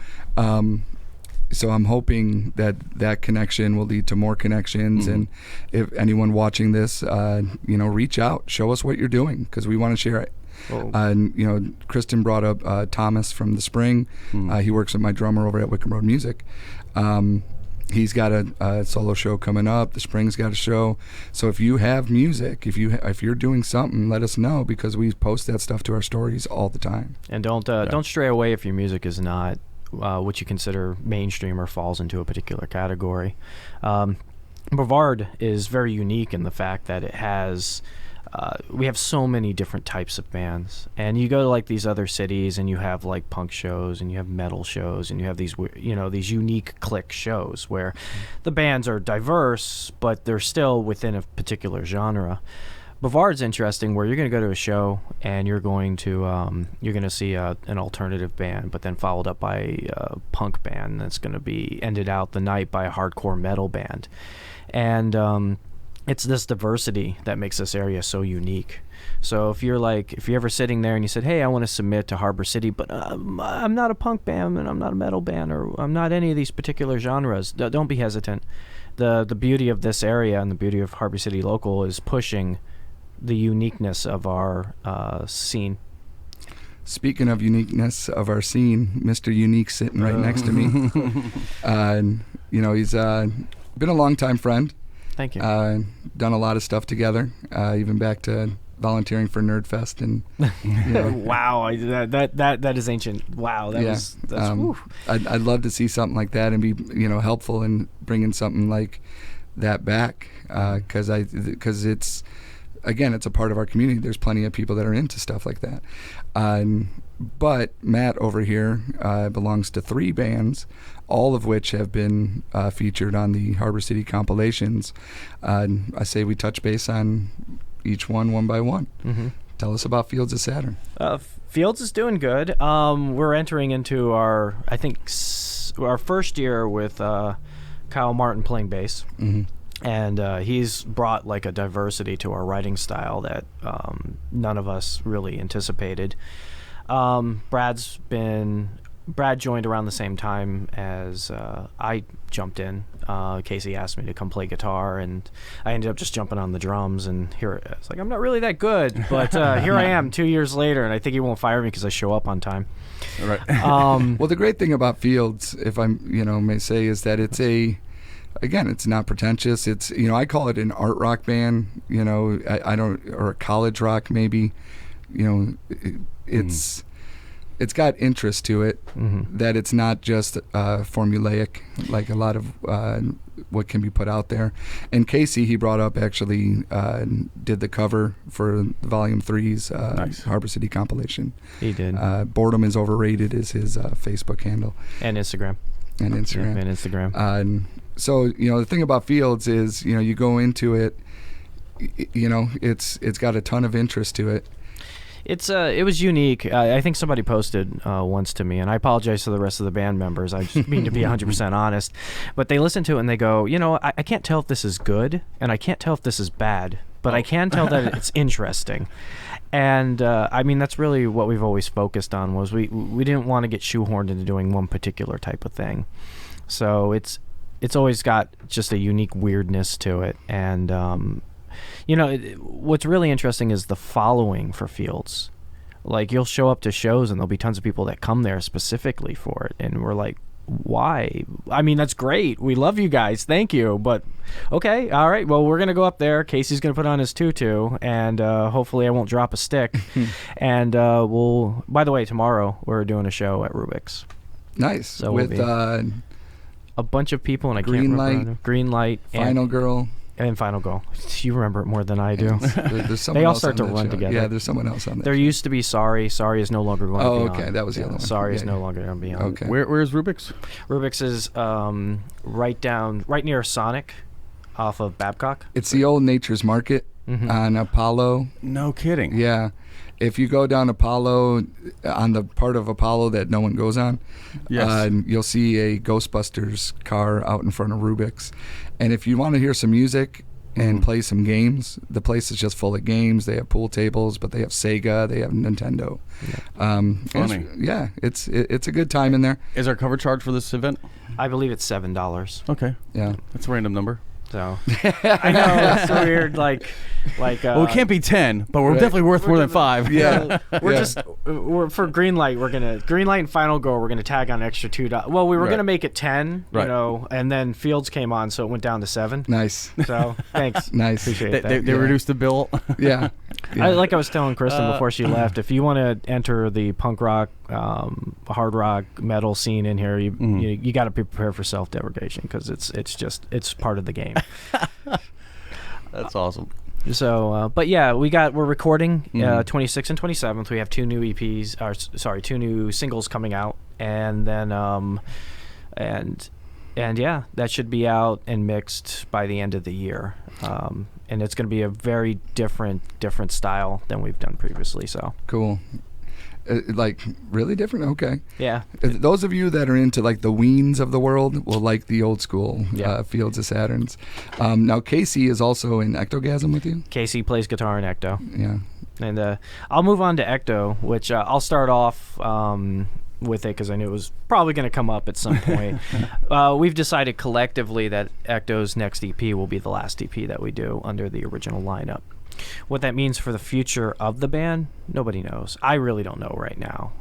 So I'm hoping that connection will lead to more connections. And if anyone watching this, reach out, show us what you're doing, because we want to share it. Kristen brought up Thomas from the Spring. He works with my drummer over at Wickham Road Music. He's got a solo show coming up. The Spring's got a show. So if you have music, if you're doing something, let us know, because we post that stuff to our stories all the time. And don't stray away if your music is not what you consider mainstream or falls into a particular category. Brevard is very unique in the fact that it has we have so many different types of bands, and you go to these other cities and you have punk shows and you have metal shows and you have these these unique clique shows where the bands are diverse but they're still within a particular genre. Brevard's interesting, where you're going to go to a show and you're going to see an alternative band, but then followed up by a punk band that's going to be ended out the night by a hardcore metal band. And it's this diversity that makes this area so unique. So if you're ever sitting there and you said, hey, I want to submit to Harbor City, but I'm not a punk band and I'm not a metal band, or I'm not any of these particular genres, don't be hesitant. The beauty of this area and the beauty of Harbor City Local is pushing the uniqueness of our scene. speaking of uniqueness of our scene, Mr. Unique sitting right next to me. And, he's been a longtime friend. Thank you. Done a lot of stuff together, even back to volunteering for Nerdfest and Wow, that is ancient. Wow, that's I'd love to see something like that and be helpful in bringing something like that back because it's a part of our community. There's plenty of people that are into stuff like that. But Matt over here belongs to 3 bands, all of which have been featured on the Harbor City compilations. I say we touch base on each one by one. Mm-hmm. Tell us about Fields of Saturn. Fields is doing good. We're entering into our first year with Kyle Martin playing bass. Mm-hmm. And he's brought like a diversity to our writing style that none of us really anticipated. Brad joined around the same time as I jumped in. Casey asked me to come play guitar, and I ended up just jumping on the drums. And here, it's like I'm not really that good, but here I am 2 years later, and I think he won't fire me because I show up on time. Right. Well, the great thing about Fields, if I may say, is that it's not pretentious. It's I call it an art rock band. I don't, or a college rock maybe. It's got interest to it, Mm-hmm. that it's not just formulaic like a lot of what can be put out there. And Casey, he brought up, actually did the cover for Volume 3's Nice. Harbor City compilation. He did. Boredom is Overrated is his Facebook handle. And Instagram. And Instagram. Yeah, and Instagram. So, the thing about Fields is, you go into it, it's got a ton of interest to it. It was unique. I think somebody posted once to me, and I apologize to the rest of the band members. I just mean to be 100% honest. But they listen to it and they go, I can't tell if this is good, and I can't tell if this is bad, but I can tell that it's interesting. And that's really what we've always focused on, was we didn't want to get shoehorned into doing one particular type of thing. So it's always got just a unique weirdness to it. And what's really interesting is the following for Fields. Like, you'll show up to shows and there'll be tons of people that come there specifically for it, and we're like, why? That's great. We love you guys. Thank you. But okay, all right. Well, we're gonna go up there. Casey's gonna put on his tutu, and hopefully I won't drop a stick. And by the way, tomorrow we're doing a show at Rubik's. Nice. So with a bunch of people, and I Green can't Light, remember. Green Light, Final Girl. And Final Girl. You remember it more than I do. There's someone They all else start on to that run show. together. Yeah, there's someone else on that. There show. used to be Sorry. Sorry is no longer going to be on. Oh, okay. That was the other one. Sorry is Yeah, no yeah. longer going to be on. Okay. Where's Rubik's? Rubik's is right near Sonic, off of Babcock. It's the old Nature's Market on Apollo. No kidding. Yeah. If you go down Apollo, on the part of Apollo that no one goes on, Yes. you'll see a Ghostbusters car out in front of Rubik's. And if you want to hear some music and play some games, the place is just full of games. They have pool tables, but they have Sega, they have Nintendo. Funny. It's a good time in there. Is our cover charge for this event? I believe it's $7. Okay. Yeah. That's a random number. So I know it's so weird. Like. Well, it can't be 10, but we're Right. definitely worth more than 5. Yeah. We're for Green Light and Final Girl. We're gonna tag on an extra $2. Well, we were Right. gonna make it 10, Right. and then Fields came on, so it went down to 7. Nice. So thanks. Nice. Appreciate They that. reduced the bill. Yeah. Yeah. I was telling Kristen before she left, if you want to enter the punk rock, hard rock, metal scene in here, you got to be prepared for self-degradation, because it's part of the game. That's awesome. So, but yeah, we're recording 26th and 27th. We have 2 new EPs, 2 new singles coming out, and then and yeah, that should be out and mixed by the end of the year. And it's going to be a very different style than we've done previously. So Cool. Like, really different? Okay. yeah, Those of you that are into like the Weens of the world will like the old school Fields of Saturns. Now, Casey is also in Ectogasm with you? Casey plays guitar in Ecto. Yeah. And I'll move on to Ecto, which I'll start off with it because I knew it was probably going to come up at some point. We've decided collectively that Ecto's next EP will be the last EP that we do under the original lineup. What that means for the future of the band, nobody knows. I really don't know right now.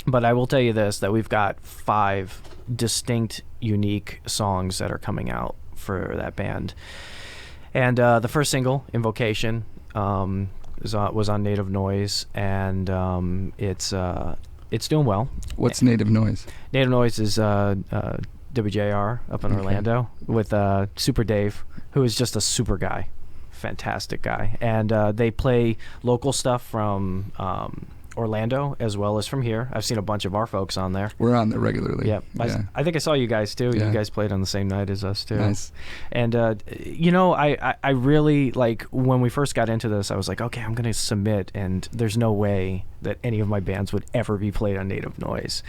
But I will tell you this, that we've got 5 distinct, unique songs that are coming out for that band. And the first single, Invocation, was on Native Noise, and it's doing well. What's Native Noise? Native Noise is WJR up in Orlando with Super Dave, who is just a super guy. Fantastic guy. And they play local stuff from Orlando as well as from here. I've seen a bunch of our folks on there. We're on there regularly. Yep. Yeah. I think I saw you guys too. Yeah. You guys played on the same night as us too. Nice. And I really, like, when we first got into this, I was like, okay, I'm going to submit, and there's no way that any of my bands would ever be played on Native Noise.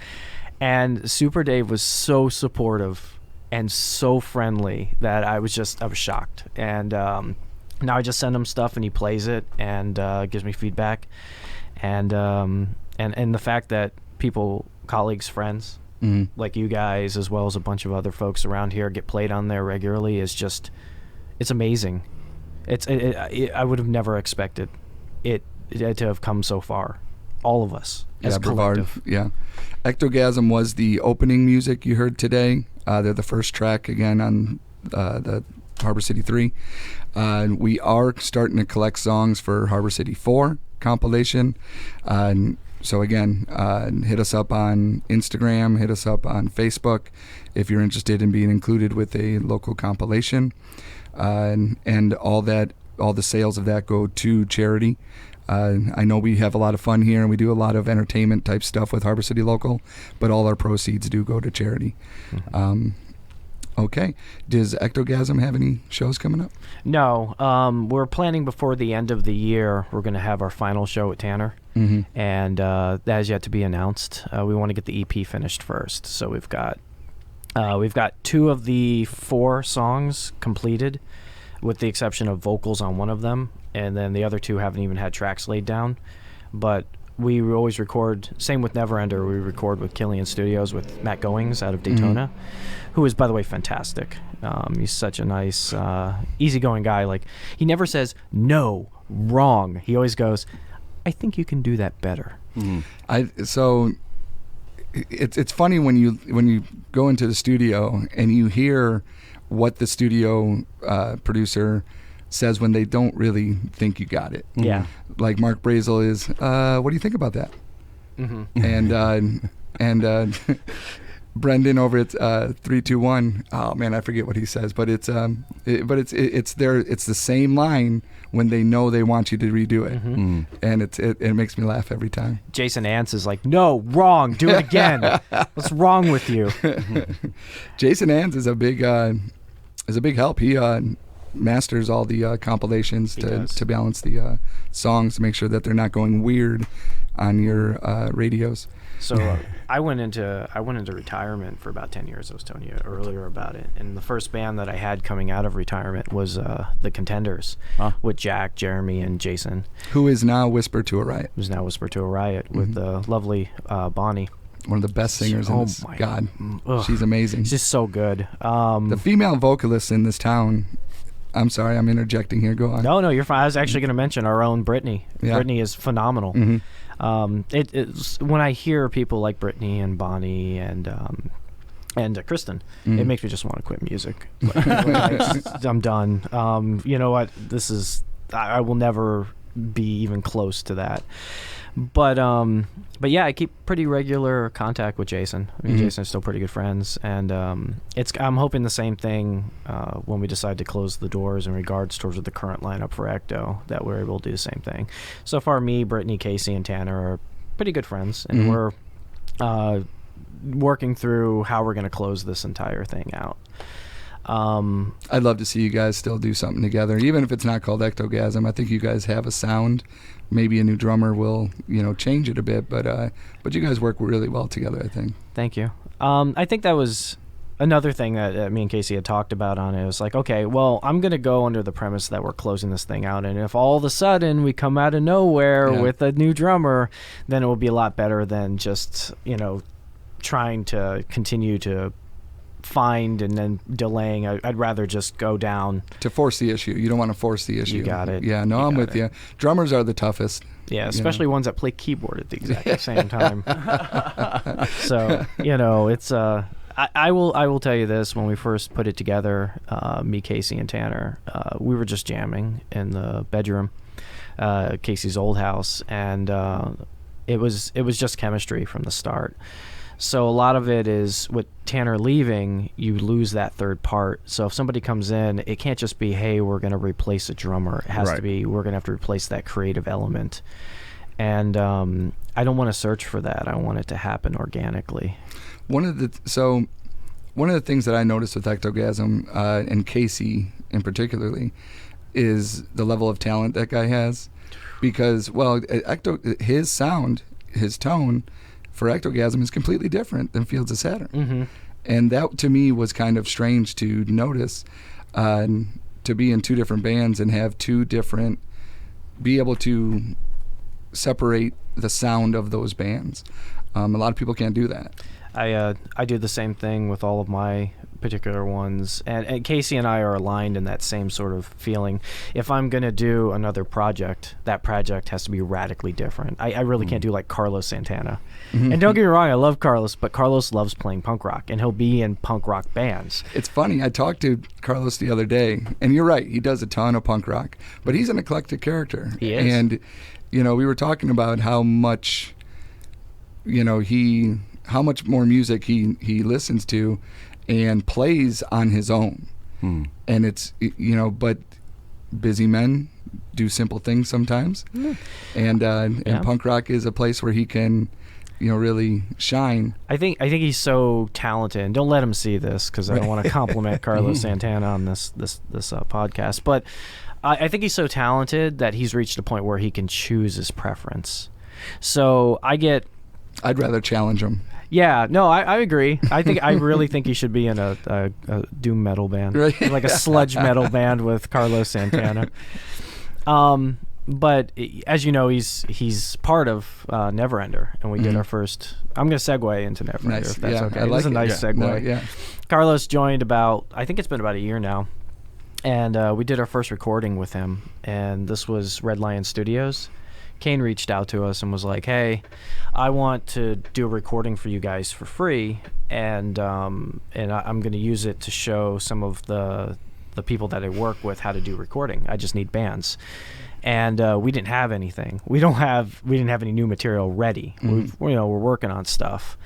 And Super Dave was so supportive and so friendly that I was shocked. And now I just send him stuff and he plays it and gives me feedback. And the fact that people, colleagues, friends, like you guys, as well as a bunch of other folks around here, get played on there regularly is just, it's amazing. I would have never expected it to have come so far. All of us as collective. Yeah. Ectogasm was the opening music you heard today. They're the first track again on the Harbor City 3. We are starting to collect songs for Harbor City 4 compilation. So again, hit us up on Instagram, hit us up on Facebook if you're interested in being included with a local compilation. And all the sales of that go to charity. I know we have a lot of fun here and we do a lot of entertainment type stuff with Harbor City Local, but all our proceeds do go to charity. Okay. Does Ectogasm have any shows coming up? No. We're planning before the end of the year, we're going to have our final show at Tanner. And that is yet to be announced. We want to get the EP finished first. So we've got 2 of the 4 songs completed, with the exception of vocals on one of them. And then the other 2 haven't even had tracks laid down. But we always record, same with Neverender, we record with Killian Studios with Matt Goings out of Daytona, who is, by the way, fantastic. He's such a nice, easygoing guy. Like, he never says, no, wrong. He always goes, I think you can do that better. So it's funny when you go into the studio and you hear what the studio producer says when they don't really think you got it. Yeah. Like Mark Brazel is, what do you think about that? And Brendan over at 321, oh man, I forget what he says, but it's the same line when they know they want you to redo it. And it makes me laugh every time. Jason Ants is like, no, wrong, do it again. What's wrong with you? Jason Ants is a big help. He masters all the compilations to balance the songs to make sure that they're not going weird on your radios. So I went into retirement for about 10 years. I was telling you earlier about it. And the first band that I had coming out of retirement was the Contenders with Jack, Jeremy, and Jason. Who is now Whisper to a Riot. Who's now Whisper to a Riot with the lovely Bonnie. One of the best singers in this. God, Ugh. She's amazing. She's just so good. The female vocalists in this town, I'm sorry, I'm interjecting here. Go on. No, you're fine. I was actually going to mention our own Brittany. Yeah. Brittany is phenomenal. It's when I hear people like Brittany and Bonnie and Kristen, it makes me just want to quit music. I'm done. You know what? I will never be even close to that. But yeah, I keep pretty regular contact with Jason. I mean, Jason is still pretty good friends, and I'm hoping the same thing when we decide to close the doors in regards towards the current lineup for Ecto, that we're able to do the same thing. So far, me, Brittany, Casey, and Tanner are pretty good friends, and we're working through how we're going to close this entire thing out. I'd love to see you guys still do something together, even if it's not called Ectogasm. I think you guys have a sound. Maybe a new drummer will, change it a bit, but you guys work really well together, I think. Thank you. I think that was another thing that me and Casey had talked about on it. It was like, okay, well, I'm going to go under the premise that we're closing this thing out, and if all of a sudden we come out of nowhere with a new drummer, then it will be a lot better than just, trying to continue to find and then delaying. I'd rather just go down. To force the issue. You don't want to force the issue. You got it. Yeah, no, I'm with you. Drummers are the toughest. Yeah, especially ones that play keyboard at the exact same time. So, it's I will tell you this, when we first put it together, me, Casey, and Tanner, we were just jamming in the bedroom, Casey's old house, and it was just chemistry from the start. So a lot of it is, with Tanner leaving, you lose that third part. So if somebody comes in, it can't just be, hey, we're going to replace a drummer. It has to be, we're going to have to replace that creative element. And I don't want to search for that. I want it to happen organically. One of the things that I noticed with Ectogasm, and Casey in particularly, is the level of talent that guy has. Because, his sound, his tone for Ectogasm is completely different than Fields of Saturn. Mm-hmm. And that, to me, was kind of strange to notice, to be in two different bands and have be able to separate the sound of those bands. A lot of people can't do that. I do the same thing with all of my particular ones, and Casey and I are aligned in that same sort of feeling. If I'm going to do another project, that project has to be radically different. I really can't do like Carlos Santana. And don't get me wrong, I love Carlos, but Carlos loves playing punk rock, and he'll be in punk rock bands. It's funny, I talked to Carlos the other day, and you're right, he does a ton of punk rock, but he's an eclectic character. He is. And, we were talking about how much, how much more music he listens to and plays on his own. And it's, but busy men do simple things sometimes. And punk rock is a place where he can, really shine. I think he's so talented. And don't let him see this, because I don't want to compliment Carlos Santana on this podcast. But I think he's so talented that he's reached a point where he can choose his preference. So I'd rather challenge him. Yeah, no, I agree. I really think he should be in a doom metal band, like a sludge metal band with Carlos Santana. But as you know, he's part of Neverender, and we did our first. I'm going to segue into Neverender, if that's okay. I like it's a nice segue. No, Carlos joined I think it's been about a year now, and we did our first recording with him, and this was Red Lion Studios. Kane reached out to us and was like, hey, I want to do a recording for you guys for free, and I'm going to use it to show some of the people that I work with how to do recording. I just need bands. And we didn't have anything. We didn't have any new material ready. We're working on stuff.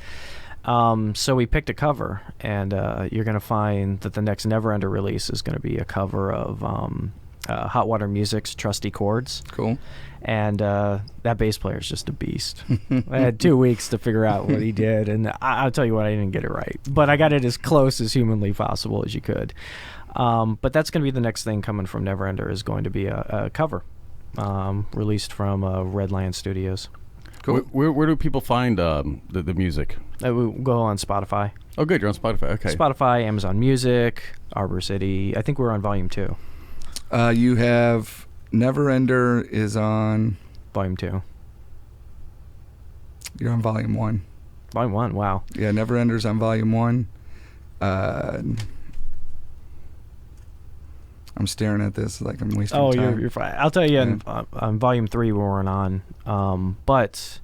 So we picked a cover, and you're going to find that the next Neverender release is going to be a cover of Hot Water Music's Trusty Chords. Cool. And that bass player is just a beast. I had 2 weeks to figure out what he did, and I'll tell you what, I didn't get it right. But I got it as close as humanly possible as you could. But that's going to be the next thing coming from Neverender, is going to be a cover released from Red Lion Studios. Cool. Where do people find the music? We go on Spotify. Oh, good. You're on Spotify. Okay. Spotify, Amazon Music, Arbor City. I think we're on Volume 2. You have Neverender is on Volume 2. You're on Volume 1. Volume 1, wow. Yeah, Neverender's on Volume 1. I'm staring at this like I'm wasting time. You're fine. I'll tell you on Volume 3 we weren't on. But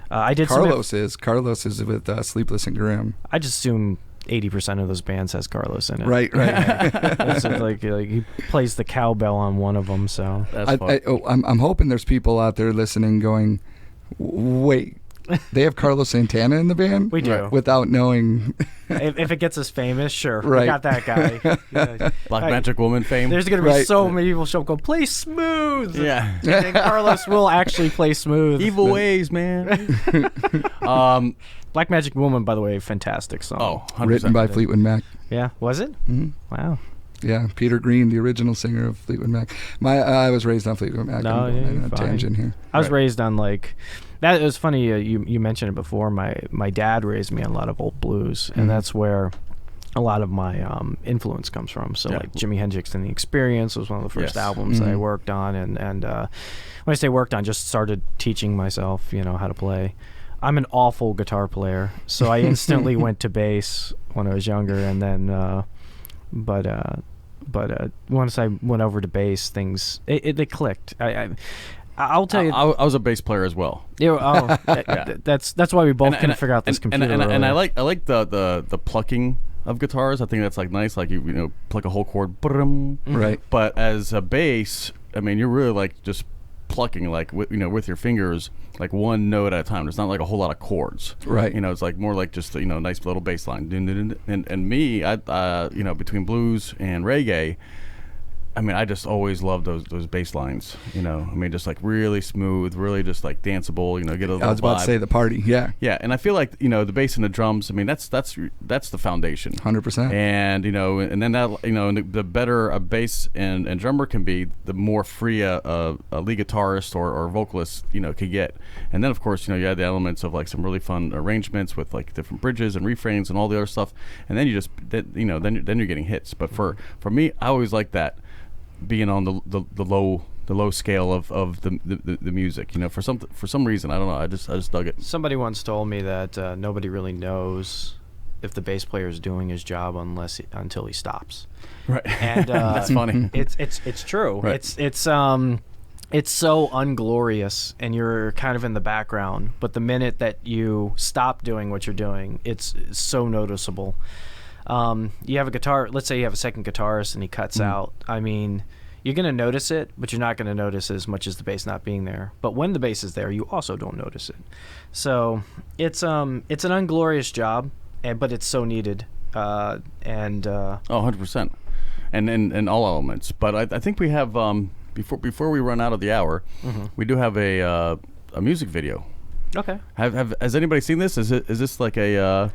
I did Carlos is with Sleepless and Grim. I just assume 80% of those bands has Carlos in it. Right. It's like he plays the cowbell on one of them, so that's fun. I'm hoping there's people out there listening going, wait, they have Carlos Santana in the band? We do. Without knowing. if it gets us famous, sure. Right. We got that guy. Yeah. Black Magic Woman fame. There's going to be so many people show up going, play smooth. Yeah. And then Carlos will actually play smooth. Evil ways, man. Black Magic Woman, by the way, fantastic song. Oh, 100%. Written by Fleetwood Mac. Yeah, was it? Mm-hmm. Wow. Yeah, Peter Green, the original singer of Fleetwood Mac. I was raised on Fleetwood Mac. No, I'm you're a fine. tangent here. I was raised on that. It was funny. You mentioned it before. My dad raised me on a lot of old blues, and that's where a lot of my influence comes from. So like Jimi Hendrix and the Experience was one of the first albums that I worked on, and when I say worked on, just started teaching myself, how to play. I'm an awful guitar player, so I instantly went to bass when I was younger, and then, but once I went over to bass, things they clicked. I'll tell you, I was a bass player as well. That's why we both couldn't figure out this computer. And I like the plucking of guitars. I think that's like nice. Like you know, pluck a whole chord, Right. But as a bass, I mean, you're really like just plucking like with your fingers, like one note at a time. There's not like a whole lot of chords. Right. You know, it's like more like just nice little bass line. And me, I between blues and reggae, I mean, I just always loved those bass lines. You know, I mean, just like really smooth, really just like danceable. You know, get a little I was about vibe. to say the party. Yeah. Yeah, and I feel like the bass and the drums. I mean, that's the foundation. 100%. And and then that and the better a bass and drummer can be, the more free a lead guitarist or vocalist can get. And then of course you add the elements of like some really fun arrangements with like different bridges and refrains and all the other stuff. And then then you're getting hits. But for me, I always like that. Being on the low scale of the music, for some reason, I don't know, I just dug it. Somebody once told me that nobody really knows if the bass player is doing his job until he stops. Right, and that's funny. It's true. Right. It's so unglorious, and you're kind of in the background. But the minute that you stop doing what you're doing, it's so noticeable. You have a guitar, let's say you have a second guitarist and he cuts out. I mean, you're going to notice it, but you're not going to notice as much as the bass not being there. But when the bass is there, you also don't notice it. So it's an unglorious job, but it's so needed. 100%. And in all elements. But I think we have, before we run out of the hour, we do have a music video. Okay. Has anybody seen this? Is this like a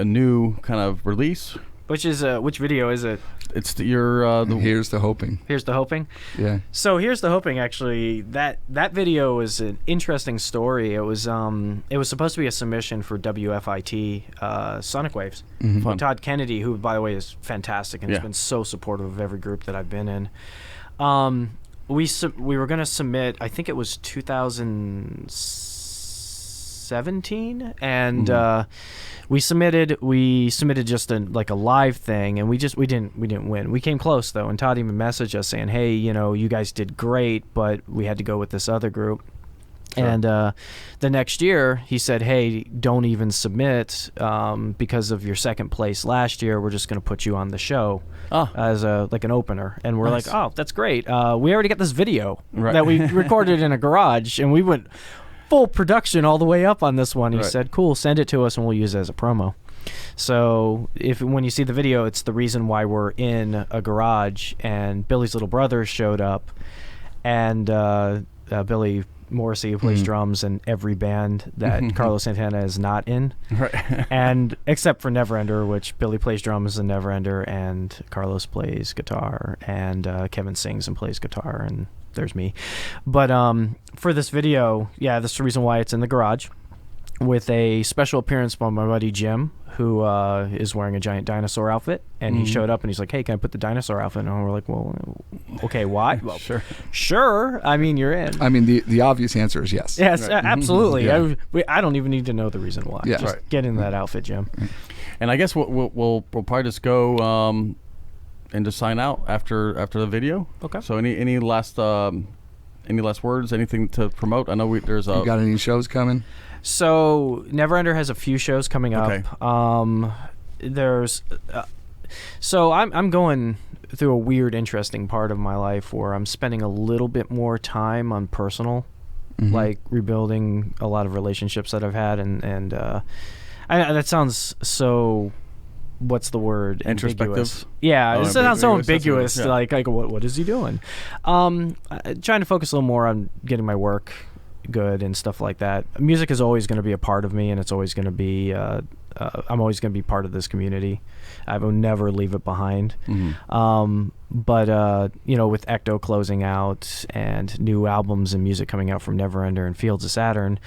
new kind of release? Which video is it? It's Here's the Hoping. Here's the Hoping? Yeah. So Here's the Hoping, actually, that video is an interesting story. It was supposed to be a submission for WFIT Sonic Waves. Fun. Todd Kennedy, who by the way is fantastic and has been so supportive of every group that I've been in. We were going to submit, I think it was 2017, and we submitted just a live thing, and we didn't win. We came close though, and Todd even messaged us saying, hey, you guys did great, but we had to go with this other group. Sure. And the next year he said, hey, don't even submit because of your second place last year. We're just going to put you on the show as an opener. And we're nice. like, oh, that's great. We already got this video right. that we recorded in a garage, and we went full production all the way up on this one. He said, cool, send it to us and we'll use it as a promo. So when you see the video, it's the reason why we're in a garage, and Billy's little brother showed up, and Billy Morrissey, who plays drums in every band that Carlos Santana is not in, right. and except for Neverender, which Billy plays drums in Neverender, and Carlos plays guitar, and Kevin sings and plays guitar, and there's me. But for this video, that's the reason why it's in the garage, with a special appearance by my buddy Jim, who is wearing a giant dinosaur outfit, and he showed up and he's like, hey, can I put the dinosaur outfit on? And we're like, well, okay, why? Well, sure. I mean, you're in. I mean, the obvious answer is yes. Yes, right. Absolutely. Yeah. I don't even need to know the reason why. Yeah. Just get in that outfit, Jim. And I guess we'll probably just go and just sign out after the video. Okay. So any last words? Anything to promote? I know there's You got any shows coming? So Neverender has a few shows coming up. Okay. There's so I'm going through a weird, interesting part of my life where I'm spending a little bit more time on personal, like rebuilding a lot of relationships that I've had, and that sounds so. What's the word? Introspective. Ambiguous. Yeah, it sounds so ambiguous. Yeah. Like what is he doing? Trying to focus a little more on getting my work good and stuff like that. Music is always going to be a part of me, and it's always going to be I'm always going to be part of this community. I will never leave it behind. But with Ecto closing out and new albums and music coming out from Neverender and Fields of Saturn,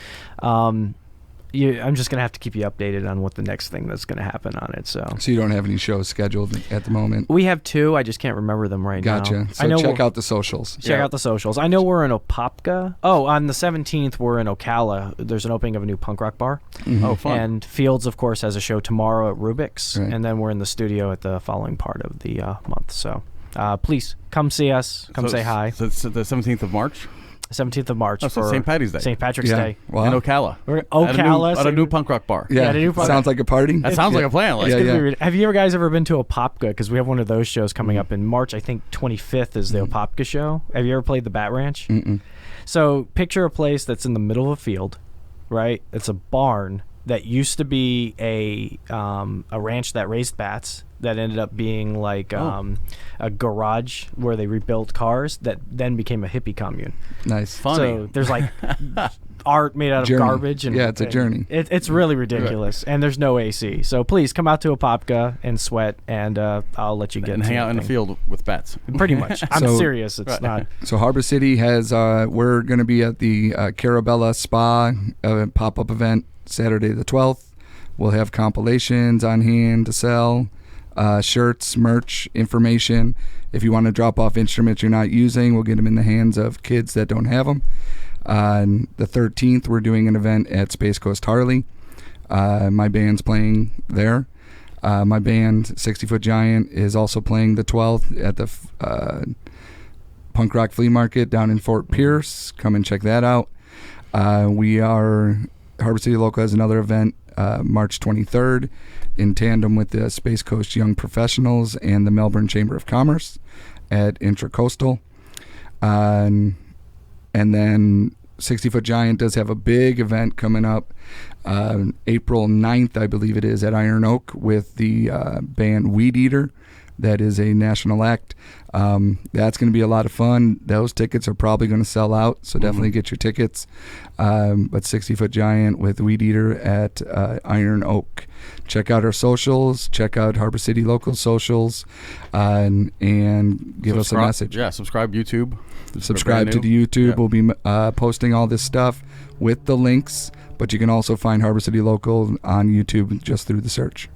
I'm just gonna have to keep you updated on what the next thing that's gonna happen on it. So So you don't have any shows scheduled at the moment? we have 2. I just can't remember them right now. Gotcha. So I know check out the socials. Check out the socials. I know we're in Opopka. Oh, on the 17th, we're in Ocala. There's an opening of a new punk rock bar. Oh, fun. And Fields, of course, has a show tomorrow at Rubik's. Right. And then we're in the studio at the following part of the month. So please come see us. Come say hi. So it's the 17th of March? 17th of March Oh, so for St. Patty's Day. St. Patrick's Yeah. Day. Wow. In Ocala. We're At a new Ocala. punk rock bar. Yeah, the new punk- sounds like a party. That sounds like a plan. Like, Yeah, It's gonna yeah. be have you guys ever been to Opopka? Because we have one of those shows coming up in March. I think 25th is the Opopka show. Have you ever played the Bat Ranch? Mm-mm. So picture a place that's in the middle of a field, right? It's a barn that used to be a ranch that raised bats that ended up being like a garage where they rebuilt cars that then became a hippie commune. Nice. Funny. So there's like art made out of Journey. garbage. And Yeah, it's a journey. It's really ridiculous. And there's no AC. So please come out to Opopka and sweat, and I'll let you get and to hang out in the thing. field with bats. Pretty much. I'm So- serious. It's not. So Harbor City has, we're going to be at the Carabella Spa pop-up event Saturday the 12th. We'll have compilations on hand to sell, shirts, merch, information. If you want to drop off instruments you're not using, we'll get them in the hands of kids that don't have them. On the 13th, we're doing an event at Space Coast Harley. My band's playing there. My band, 60 Foot Giant, is also playing the 12th at the Punk Rock Flea Market down in Fort Pierce. Come and check that out. Harbor City Local has another event March 23rd in tandem with the Space Coast Young Professionals and the Melbourne Chamber of Commerce at Intracoastal. And then 60 Foot Giant does have a big event coming up April 9th, I believe it is, at Iron Oak with the band Weed Eater. That is a national act. That's going to be a lot of fun. Those tickets are probably going to sell out, so definitely get your tickets. But 60 Foot Giant with Weed Eater at Iron Oak. Check out our socials. Check out Harbor City Local socials, and give us a message. Yeah, subscribe YouTube. Subscribe to Brand the new. YouTube. Yeah. We'll be posting all this stuff with the links, but you can also find Harbor City Local on YouTube just through the search.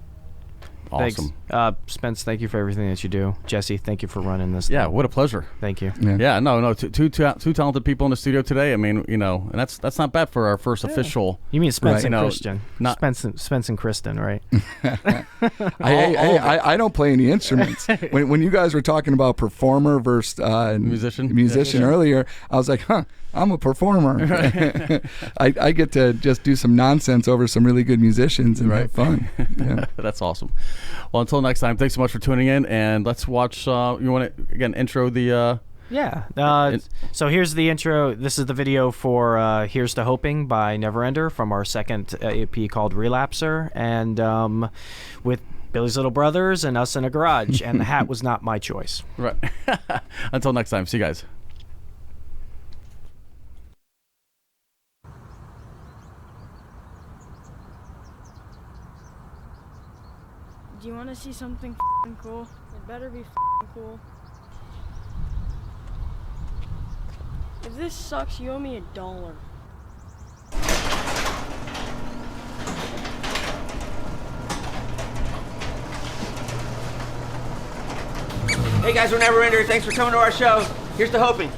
Awesome. Thanks. Spence, thank you for everything that you do. Jesse, thank you for running this. Yeah, thing. what a pleasure. Thank you. Yeah, no, two talented people in the studio today. I mean, and that's not bad for our first official. You mean Spence Right. and You know, Christian? not- Spence and Kristen, right? I don't play any instruments. When you guys were talking about performer versus musician earlier, I was like, I'm a performer. I get to just do some nonsense over some really good musicians and have fun. Yeah. That's awesome. Well, until next time, thanks so much for tuning in, and let's watch. You want to again intro the. Yeah. So here's the intro. This is the video for Here's to Hoping by Neverender from our second EP called Relapser, and with Billy's Little Brothers and us in a garage, and the hat was not my choice. Right. Until next time, see you guys. Do you want to see something f***ing cool? It better be f***ing cool. If this sucks, you owe me $1. Hey guys, we're Neverender. Thanks for coming to our show. Here's to hoping.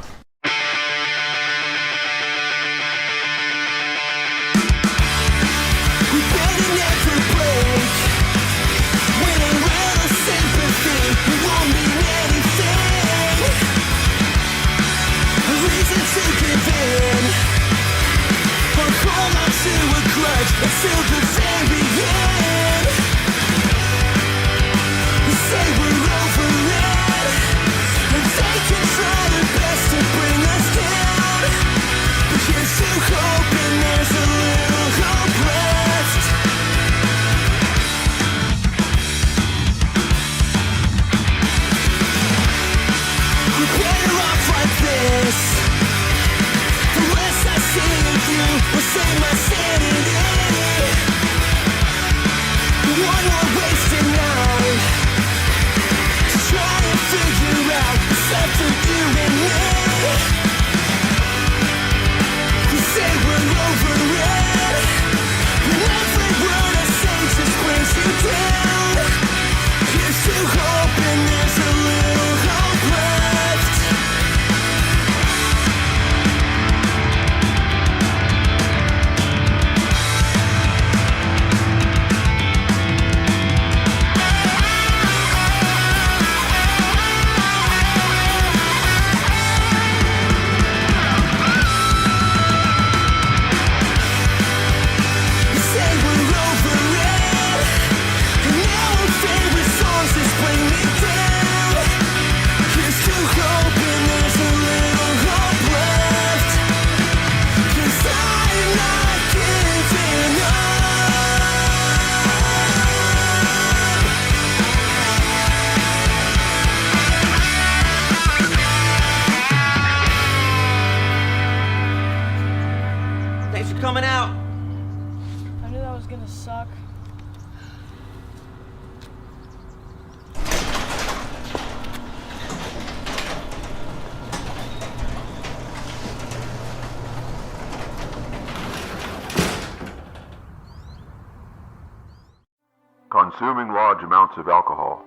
Consuming large amounts of alcohol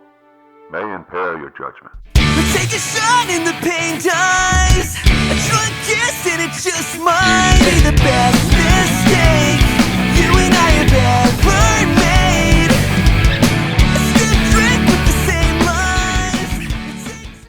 may impair your judgment. Let's take a shot in the paint